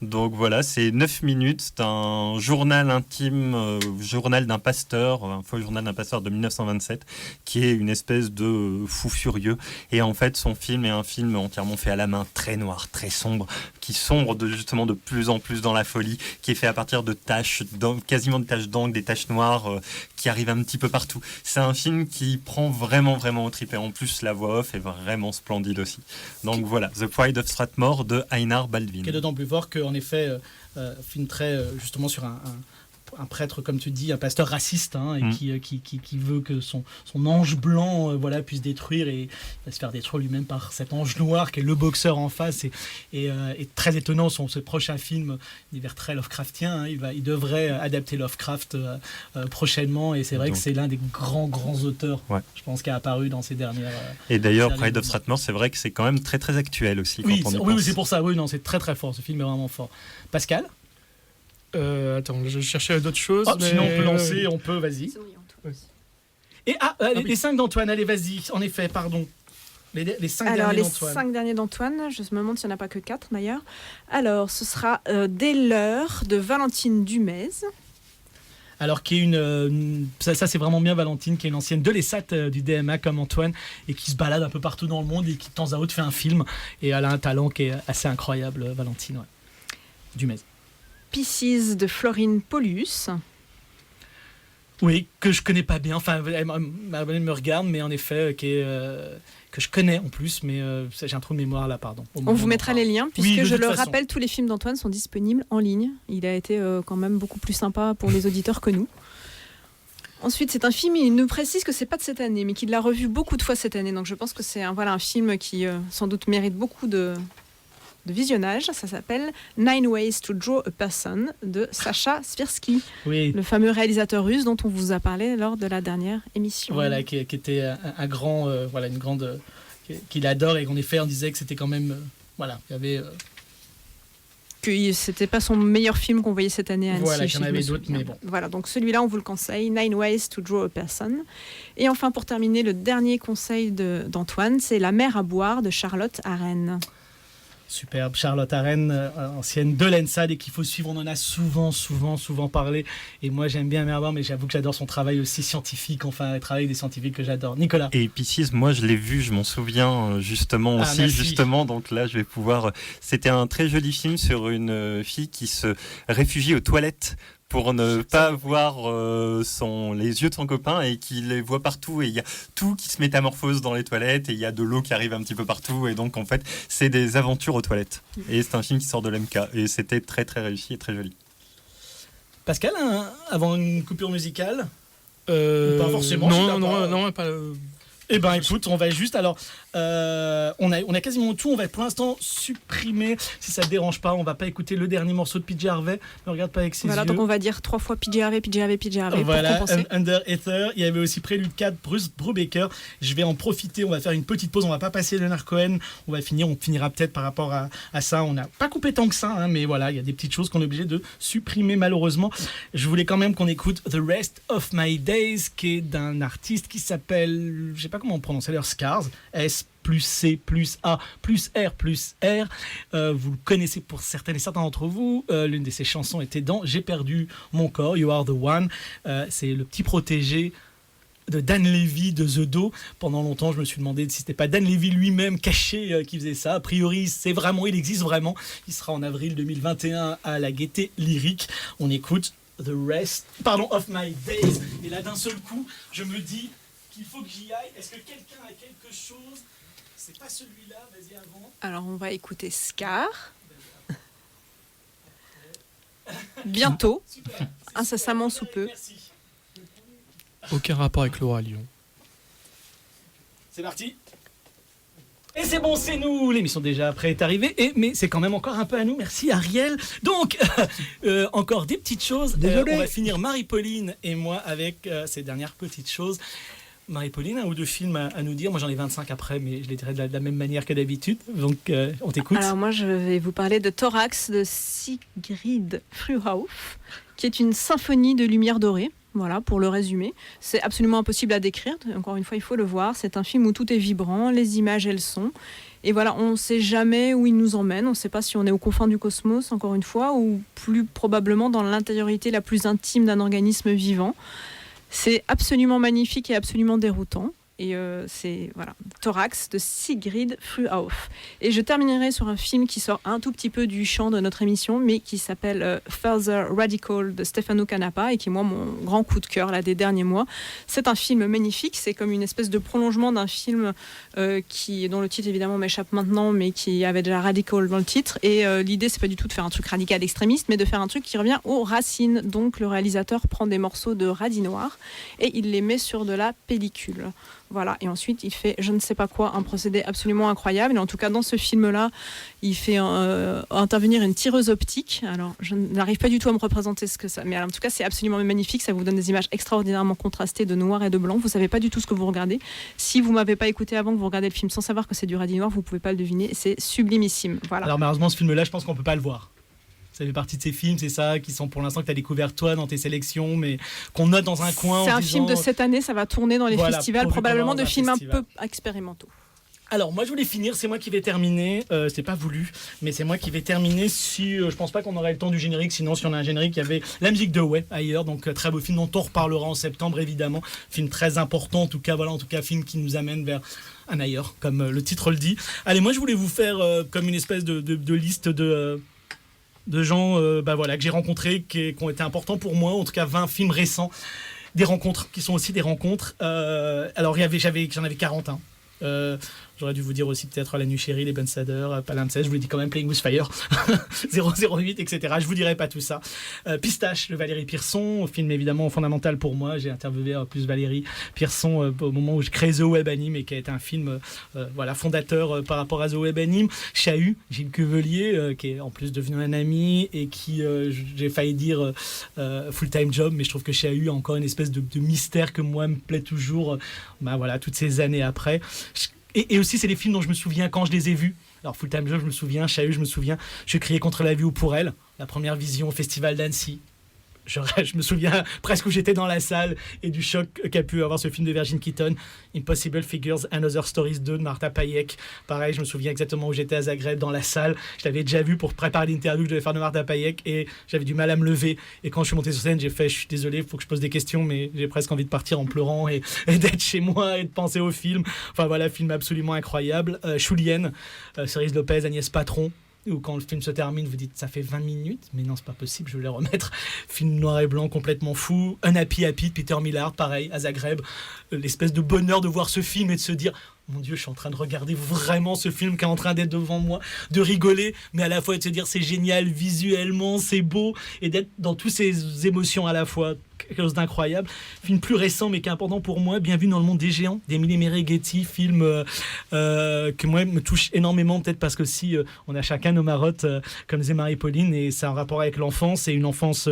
S5: Donc voilà, c'est 9 minutes, c'est un journal intime, journal d'un pasteur, un faux journal d'un pasteur de 1927, qui est une espèce de fou furieux. Et en fait, son film est un film entièrement fait à la main, très noir, très sombre, qui sombre justement de plus en plus dans la folie, qui est fait à partir de taches, quasiment des taches d'encre, des taches noires qui arrivent un petit peu partout. C'est un film qui prend vraiment au trip, et en plus la voix off est vraiment splendide aussi. Donc voilà, The Pride of Strathmore de Einar Baldwin.
S1: Qui est d'autant plus fort qu'en effet, film très justement sur un prêtre, comme tu dis, un pasteur raciste, hein, et qui veut que son ange blanc puisse détruire, et il va se faire détruire lui-même par cet ange noir qui est le boxeur en face, et très étonnant ce prochain film, univers très Lovecraftien, hein, il devrait adapter Lovecraft prochainement, et c'est vrai que c'est l'un des grands auteurs, je pense, qui a apparu dans ces dernières...
S5: et d'ailleurs, Pride of Strathmore, c'est vrai que c'est quand même très actuel aussi.
S1: Oui, c'est pour ça, c'est très fort, ce film est vraiment fort. Pascal ?
S4: Attends, je cherchais d'autres choses.
S1: Mais... Sinon, on peut lancer, vas-y. Et les 5 d'Antoine, allez, vas-y. En effet, pardon. Les 5 derniers d'Antoine.
S2: Les 5 derniers d'Antoine, je me demande s'il n'y en a pas que 4 d'ailleurs. Alors, ce sera Dès l'heure de Valentine Dumez.
S1: Alors, qui est ça c'est vraiment bien Valentine, qui est une ancienne de l'ESAT du DMA comme Antoine, et qui se balade un peu partout dans le monde et qui de temps à autre fait un film. Et elle a un talent qui est assez incroyable, Valentine. Ouais. Dumez.
S2: Pieces de Florine Paulus.
S1: Oui, que je connais pas bien. Enfin, elle me regarde, mais en effet, que je connais en plus, mais j'ai un trou de mémoire là, pardon.
S2: On vous mettra les liens, puisque je le rappelle, tous les films d'Antoine sont disponibles en ligne. Il a été quand même beaucoup plus sympa pour les auditeurs que nous. Ensuite, c'est un film, il nous précise que c'est pas de cette année, mais qu'il l'a revu beaucoup de fois cette année. Donc je pense que c'est un film qui sans doute mérite beaucoup de visionnage. Ça s'appelle Nine Ways to Draw a Person de Sacha Swirsky, le fameux réalisateur russe dont on vous a parlé lors de la dernière émission.
S1: Voilà, qui était un grand, une grande, qu'il adore, et qu'en effet on disait que c'était quand même, il y avait...
S2: que c'était pas son meilleur film qu'on voyait cette année à Annecy.
S1: Voilà, qu'il y en avait d'autres, mais bon.
S2: Voilà, donc celui-là, on vous le conseille, Nine Ways to Draw a Person. Et enfin, pour terminer, le dernier conseil d'Antoine, c'est La mer à boire de Charlotte Arène.
S1: Superbe, Charlotte Arène, ancienne de l'ENSAD et qu'il faut suivre. On en a souvent parlé. Et moi, j'aime bien Mer à boire, mais j'avoue que j'adore son travail aussi scientifique. Enfin, le travail des scientifiques que j'adore. Nicolas.
S5: Et Piscis, moi, je l'ai vu, je m'en souviens justement aussi.
S1: Merci.
S5: Justement, donc là, je vais pouvoir. C'était un très joli film sur une fille qui se réfugie aux toilettes pour ne pas voir les yeux de son copain, et qui les voit partout, et il y a tout qui se métamorphose dans les toilettes, et il y a de l'eau qui arrive un petit peu partout, et donc en fait c'est des aventures aux toilettes, et c'est un film qui sort de l'MK, et c'était très très réussi et très joli.
S1: Pascal, avant une coupure musicale, pas forcément.
S4: Non, pas.
S1: Eh ben écoute, on va juste alors, on a quasiment tout. On va pour l'instant supprimer, si ça te dérange pas. On va pas écouter le dernier morceau de PJ Harvey. Ne regarde pas avec ses yeux.
S2: Donc on va dire 3 fois PJ Harvey
S1: voilà,
S2: pour compenser.
S1: Under Ether. Il y avait aussi Prélude 4, Bruce Brubaker. Je vais en profiter. On va faire une petite pause. On va pas passer Leonard Cohen. On finira peut-être par rapport à ça. On n'a pas coupé tant que ça, mais voilà, il y a des petites choses qu'on est obligé de supprimer malheureusement. Je voulais quand même qu'on écoute The Rest of My Days, qui est d'un artiste qui s'appelle, je sais pas comment on prononce, leur Scars, S plus C plus A plus R plus R. Vous le connaissez pour certaines et certains d'entre vous. L'une de ses chansons était dans J'ai perdu mon corps, You Are the One. C'est le petit protégé de Dan Levy de The Do. Pendant longtemps, je me suis demandé si c'était pas Dan Levy lui-même caché qui faisait ça. A priori, il existe vraiment. Il sera en avril 2021 à la Gaieté Lyrique. On écoute of My Days. Et là, d'un seul coup, je me dis qu'il faut que j'y aille. Est-ce que quelqu'un a quelque chose? C'est pas celui-là, vas-y avant.
S2: Alors on va écouter Scar. Bientôt, incessamment sous peu.
S1: Merci.
S4: Aucun rapport avec Laura Lyon.
S1: C'est parti. Et c'est bon, c'est nous. L'émission déjà après est arrivée, mais c'est quand même encore un peu à nous. Merci Ariel. Donc, encore des petites choses. On va finir Marie-Pauline et moi avec ces dernières petites choses. Marie-Pauline, un ou deux films à nous dire. Moi, j'en ai 25 après, mais je les dirai de la même manière que d'habitude. Donc, on t'écoute.
S2: Alors, moi, je vais vous parler de Thorax de Sigrid Fruhauf, qui est une symphonie de lumière dorée. Voilà, pour le résumer. C'est absolument impossible à décrire. Encore une fois, il faut le voir. C'est un film où tout est vibrant, les images et le son. Et voilà, on ne sait jamais où il nous emmène. On ne sait pas si on est aux confins du cosmos, encore une fois, ou plus probablement dans l'intériorité la plus intime d'un organisme vivant. C'est absolument magnifique et absolument déroutant. Et c'est Thorax de Sigrid Fruhauf. Et je terminerai sur un film qui sort un tout petit peu du champ de notre émission, mais qui s'appelle Further Radical de Stefano Canapa, et qui est moi mon grand coup de cœur là, des derniers mois. C'est un film magnifique, c'est comme une espèce de prolongement d'un film dont le titre évidemment m'échappe maintenant, mais qui avait déjà Radical dans le titre. Et l'idée, c'est pas du tout de faire un truc radical extrémiste, mais de faire un truc qui revient aux racines. Donc le réalisateur prend des morceaux de radis noir et il les met sur de la pellicule. Voilà, et ensuite il fait je ne sais pas quoi, un procédé absolument incroyable. Et en tout cas dans ce film-là, il fait intervenir une tireuse optique. Alors je n'arrive pas du tout à me représenter ce que ça, mais en tout cas c'est absolument magnifique. Ça vous donne des images extraordinairement contrastées de noir et de blanc. Vous savez pas du tout ce que vous regardez. Si vous m'avez pas écouté avant que vous regardez le film sans savoir que c'est du radis noir, vous pouvez pas le deviner. C'est sublimissime. Voilà.
S1: Alors malheureusement ce film-là, je pense qu'on peut pas le voir. Ça fait partie de ces films, c'est ça, qui sont pour l'instant que tu as découvert toi dans tes sélections, mais qu'on note dans un coin.
S2: C'est un film de cette année, ça va tourner dans les festivals, probablement de films un peu expérimentaux.
S1: Alors moi je voulais finir, c'est moi qui vais terminer, c'est pas voulu, mais c'est moi qui vais terminer si, je pense pas qu'on aurait le temps du générique, sinon si on a un générique, il y avait la musique de Way ailleurs, donc très beau film dont on reparlera en septembre évidemment, film très important en tout cas, film qui nous amène vers un ailleurs, comme le titre le dit. Allez, moi je voulais vous faire comme une espèce de liste de gens que j'ai rencontrés, qui ont été importants pour moi, en tout cas 20 films récents, des rencontres qui sont aussi des rencontres. Alors j'en avais 40, J'aurais dû vous dire aussi peut-être La Nuit Chérie, Les Bonsaders, Palimpseste, je vous l'ai dit quand même, Playing with Fire, 008, etc. Je vous dirai pas tout ça. Pistache de Valérie Pierson, film évidemment fondamental pour moi. J'ai interviewé plus Valérie Pierson au moment où je crée The Web Anime et qui a été un film fondateur par rapport à The Web Anime. Chahut, Gilles Cuvelier, qui est en plus devenu un ami et qui, j'ai failli dire full-time job, mais je trouve que Chahut a encore une espèce de mystère que moi me plaît toujours, toutes ces années après. Et aussi, c'est des films dont je me souviens quand je les ai vus. Alors, Full Time Job, je me souviens, Chahut, je me souviens. Je criais contre la vie ou pour elle, la première vision au Festival d'Annecy. Je me souviens presque où j'étais dans la salle et du choc qu'a pu avoir ce film de Virgin Keaton. Impossible Figures, Another Stories 2 de Marta Payek. Pareil, je me souviens exactement où j'étais à Zagreb, dans la salle. Je l'avais déjà vu pour préparer l'interview que je devais faire de Marta Payek et j'avais du mal à me lever. Et quand je suis monté sur scène, j'ai fait, je suis désolé, il faut que je pose des questions, mais j'ai presque envie de partir en pleurant et d'être chez moi et de penser au film. Enfin voilà, film absolument incroyable. Choulienne, Cerise Lopez, Agnès Patron. Ou quand le film se termine, vous dites ça fait 20 minutes, mais non, c'est pas possible, je vais les remettre. Film noir et blanc complètement fou. Un Happy Happy de Peter Millard, pareil, à Zagreb. L'espèce de bonheur de voir ce film et de se dire mon Dieu, je suis en train de regarder vraiment ce film qui est en train d'être devant moi, de rigoler, mais à la fois de se dire c'est génial visuellement, c'est beau, et d'être dans toutes ces émotions à la fois. Quelque chose d'incroyable. Film plus récent mais qui est important pour moi, Bien vu dans le monde des géants, d'Emily Merighetti, film que moi me touche énormément, peut-être parce que si on a chacun nos marottes, comme disait Marie-Pauline, et c'est un rapport avec l'enfance et une enfance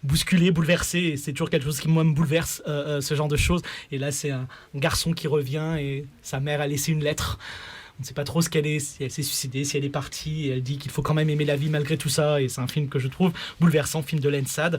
S1: bousculée, bouleversée, et c'est toujours quelque chose qui moi me bouleverse, ce genre de choses. Et là c'est un garçon qui revient et sa mère a laissé une lettre. On ne sait pas trop ce qu'elle est, si elle s'est suicidée, si elle est partie, et elle dit qu'il faut quand même aimer la vie malgré tout ça, et c'est un film que je trouve bouleversant, film de Len Sad.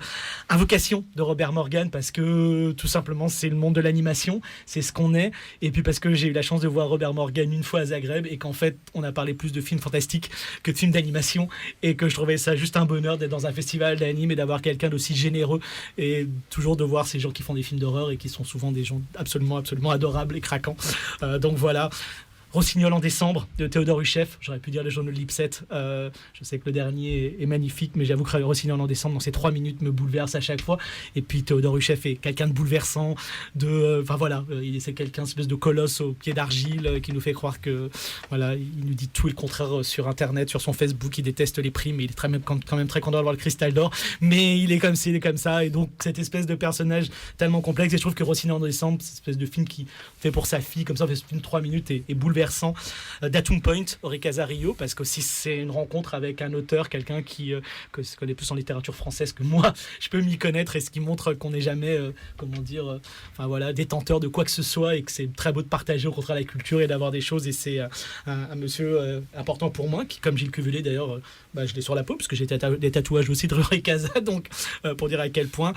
S1: Invocation de Robert Morgan, parce que tout simplement c'est le monde de l'animation, c'est ce qu'on est, et puis parce que j'ai eu la chance de voir Robert Morgan une fois à Zagreb, et qu'en fait on a parlé plus de films fantastiques que de films d'animation, et que je trouvais ça juste un bonheur d'être dans un festival d'anime et d'avoir quelqu'un d'aussi généreux, et toujours de voir ces gens qui font des films d'horreur et qui sont souvent des gens absolument adorables et craquants. Donc voilà. Rossignol en décembre de Théodore Huchef, j'aurais pu dire Le Journal de Lipset, je sais que le dernier est magnifique, mais j'avoue que Rossignol en décembre dans ces 3 minutes me bouleverse à chaque fois. Et puis Théodore Huchef est quelqu'un de bouleversant, c'est quelqu'un espèce de colosse au pied d'argile qui nous fait croire que voilà, il nous dit tout et le contraire sur internet, sur son Facebook, il déteste les prix, mais il est quand même très content d'avoir le cristal d'or, mais il est comme ci, il est comme ça, et donc cette espèce de personnage tellement complexe, et je trouve que Rossignol en décembre, cette espèce de film qui fait pour sa fille, comme ça, fait ce film 3 minutes et bouleversant. Datum Point, Auric Casario, parce que aussi c'est une rencontre avec un auteur, quelqu'un que se connaît plus en littérature française que moi, je peux m'y connaître, et ce qui montre qu'on n'est jamais détenteur de quoi que ce soit, et que c'est très beau de partager au contraire la culture et d'avoir des choses, et c'est un monsieur important pour moi, qui comme Gilles Cuvelier d'ailleurs, je l'ai sur la peau parce que j'ai des tatouages aussi de Auric Casa, donc pour dire à quel point.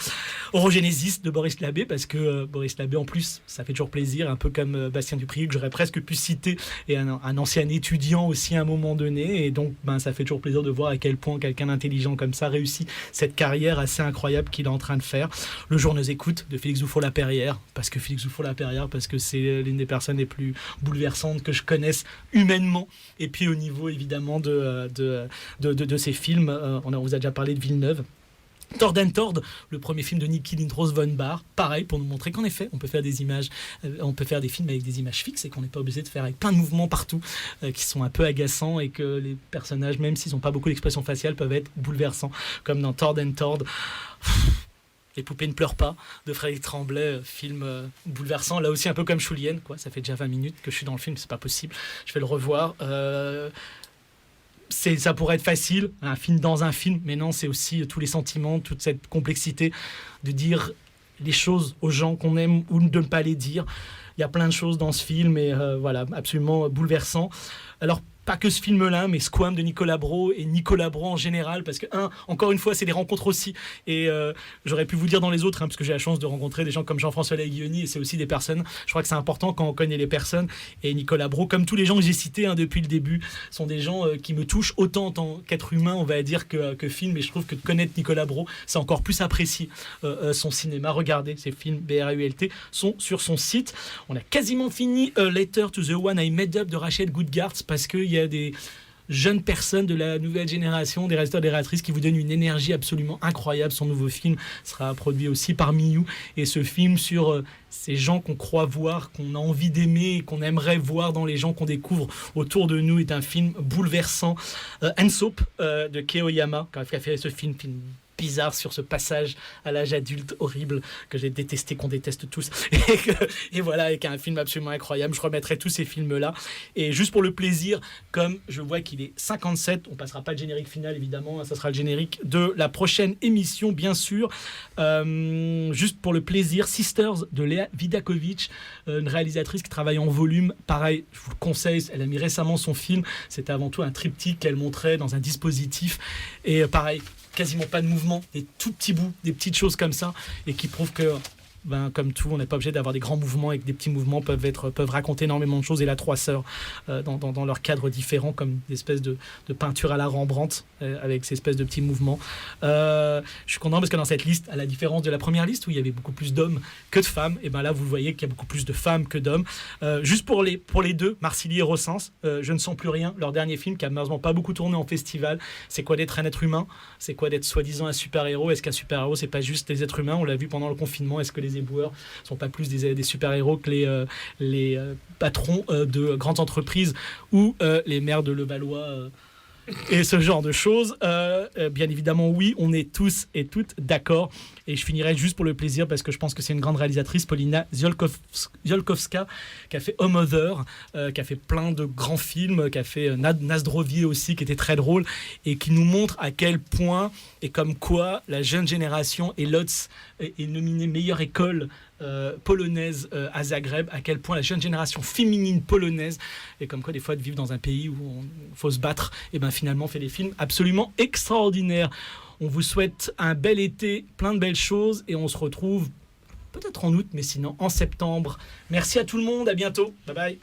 S1: Orogénésis de Boris Labbé, parce que Boris Labbé en plus ça fait toujours plaisir, un peu comme Bastien Duprieux que j'aurais presque pu citer, et un ancien étudiant aussi à un moment donné, et donc ça fait toujours plaisir de voir à quel point quelqu'un d'intelligent comme ça réussit cette carrière assez incroyable qu'il est en train de faire. Le jour nous écoute de Félix Dufour-Laperrière, parce que c'est l'une des personnes les plus bouleversantes que je connaisse humainement, et puis au niveau évidemment de ses films, on vous a déjà parlé de Villeneuve. Tord and Tord, le premier film de Niki Lindros von Bahr, pareil, pour nous montrer qu'en effet on peut faire des images, on peut faire des films avec des images fixes, et qu'on n'est pas obligé de faire avec plein de mouvements partout qui sont un peu agaçants, et que les personnages, même s'ils n'ont pas beaucoup d'expression faciale, peuvent être bouleversants, comme dans Tord and Tord. Les poupées ne pleurent pas de Frédéric Tremblay, film bouleversant, là aussi un peu comme Choulienne, quoi. Ça fait déjà 20 minutes que je suis dans le film, c'est pas possible, je vais le revoir. Ça pourrait être facile, un film dans un film, mais non, c'est aussi tous les sentiments, toute cette complexité de dire les choses aux gens qu'on aime ou de ne pas les dire. Il y a plein de choses dans ce film, et absolument bouleversant. Alors, pas que ce film-là, mais Squam de Nicolas Brault, et Nicolas Brault en général, parce que, encore une fois, c'est des rencontres aussi, et j'aurais pu vous dire dans les autres, parce que j'ai la chance de rencontrer des gens comme Jean-François Laguioni, et c'est aussi des personnes, je crois que c'est important quand on connaît les personnes, et Nicolas Brault, comme tous les gens que j'ai cités depuis le début, sont des gens qui me touchent autant en tant qu'être humain, on va dire, que film, et je trouve que de connaître Nicolas Brault, c'est encore plus apprécier son cinéma. Regardez, ces films BRULT sont sur son site. On a quasiment fini Letter to the One I Made Up de Rachel Goodgarts, parce qu'il y a jeune personne de la nouvelle génération des réalisateurs et des réalisatrices qui vous donne une énergie absolument incroyable. Son nouveau film sera produit aussi par Miyu, et ce film sur ces gens qu'on croit voir, qu'on a envie d'aimer et qu'on aimerait voir dans les gens qu'on découvre autour de nous est un film bouleversant. Ensoap de Kei Oyama qui a fait ce film bizarre sur ce passage à l'âge adulte horrible que j'ai détesté, qu'on déteste tous, et voilà, et qui est un film absolument incroyable. Je remettrai tous ces films-là, et juste pour le plaisir, comme je vois qu'il est 57, on passera pas le générique final évidemment, ça sera le générique de la prochaine émission bien sûr. Juste pour le plaisir, Sisters de Léa Vidakovic, une réalisatrice qui travaille en volume, pareil, je vous le conseille, elle a mis récemment son film, c'était avant tout un triptyque qu'elle montrait dans un dispositif, et pareil, quasiment pas de mouvement, des tout petits bouts, des petites choses comme ça, et qui prouvent que, comme tout, on n'est pas obligé d'avoir des grands mouvements, et que des petits mouvements peuvent raconter énormément de choses. Et là, Trois Sœurs, dans leurs cadres différents, comme des espèces de peinture à la Rembrandt, avec ces espèces de petits mouvements. Je suis content parce que dans cette liste, à la différence de la première liste, où il y avait beaucoup plus d'hommes que de femmes, et là, vous voyez qu'il y a beaucoup plus de femmes que d'hommes. Juste pour les deux, Marcilly et Rossens, Je ne sens plus rien, leur dernier film, qui a malheureusement pas beaucoup tourné en festival. C'est quoi d'être un être humain? C'est quoi d'être soi-disant un super-héros? Est-ce qu'un super-héros, c'est pas juste des êtres humains? On l'a vu pendant le confinement. Est-ce que les éboueurs sont pas plus des super-héros que les patrons de grandes entreprises ou les maires de Levallois et ce genre de choses? Bien évidemment, oui, on est tous et toutes d'accord. Et je finirai juste pour le plaisir, parce que je pense que c'est une grande réalisatrice, Paulina Ziolkowska, qui a fait Home Other, qui a fait plein de grands films, qui a fait Nazdrovie aussi, qui était très drôle, et qui nous montre à quel point, et comme quoi, la jeune génération, et Lodz est nominée meilleure école polonaise à Zagreb, à quel point la jeune génération féminine polonaise, et comme quoi des fois de vivre dans un pays où il faut se battre, et finalement fait des films absolument extraordinaires. On vous souhaite un bel été, plein de belles choses, et on se retrouve peut-être en août, mais sinon en septembre. Merci à tout le monde, à bientôt, bye bye.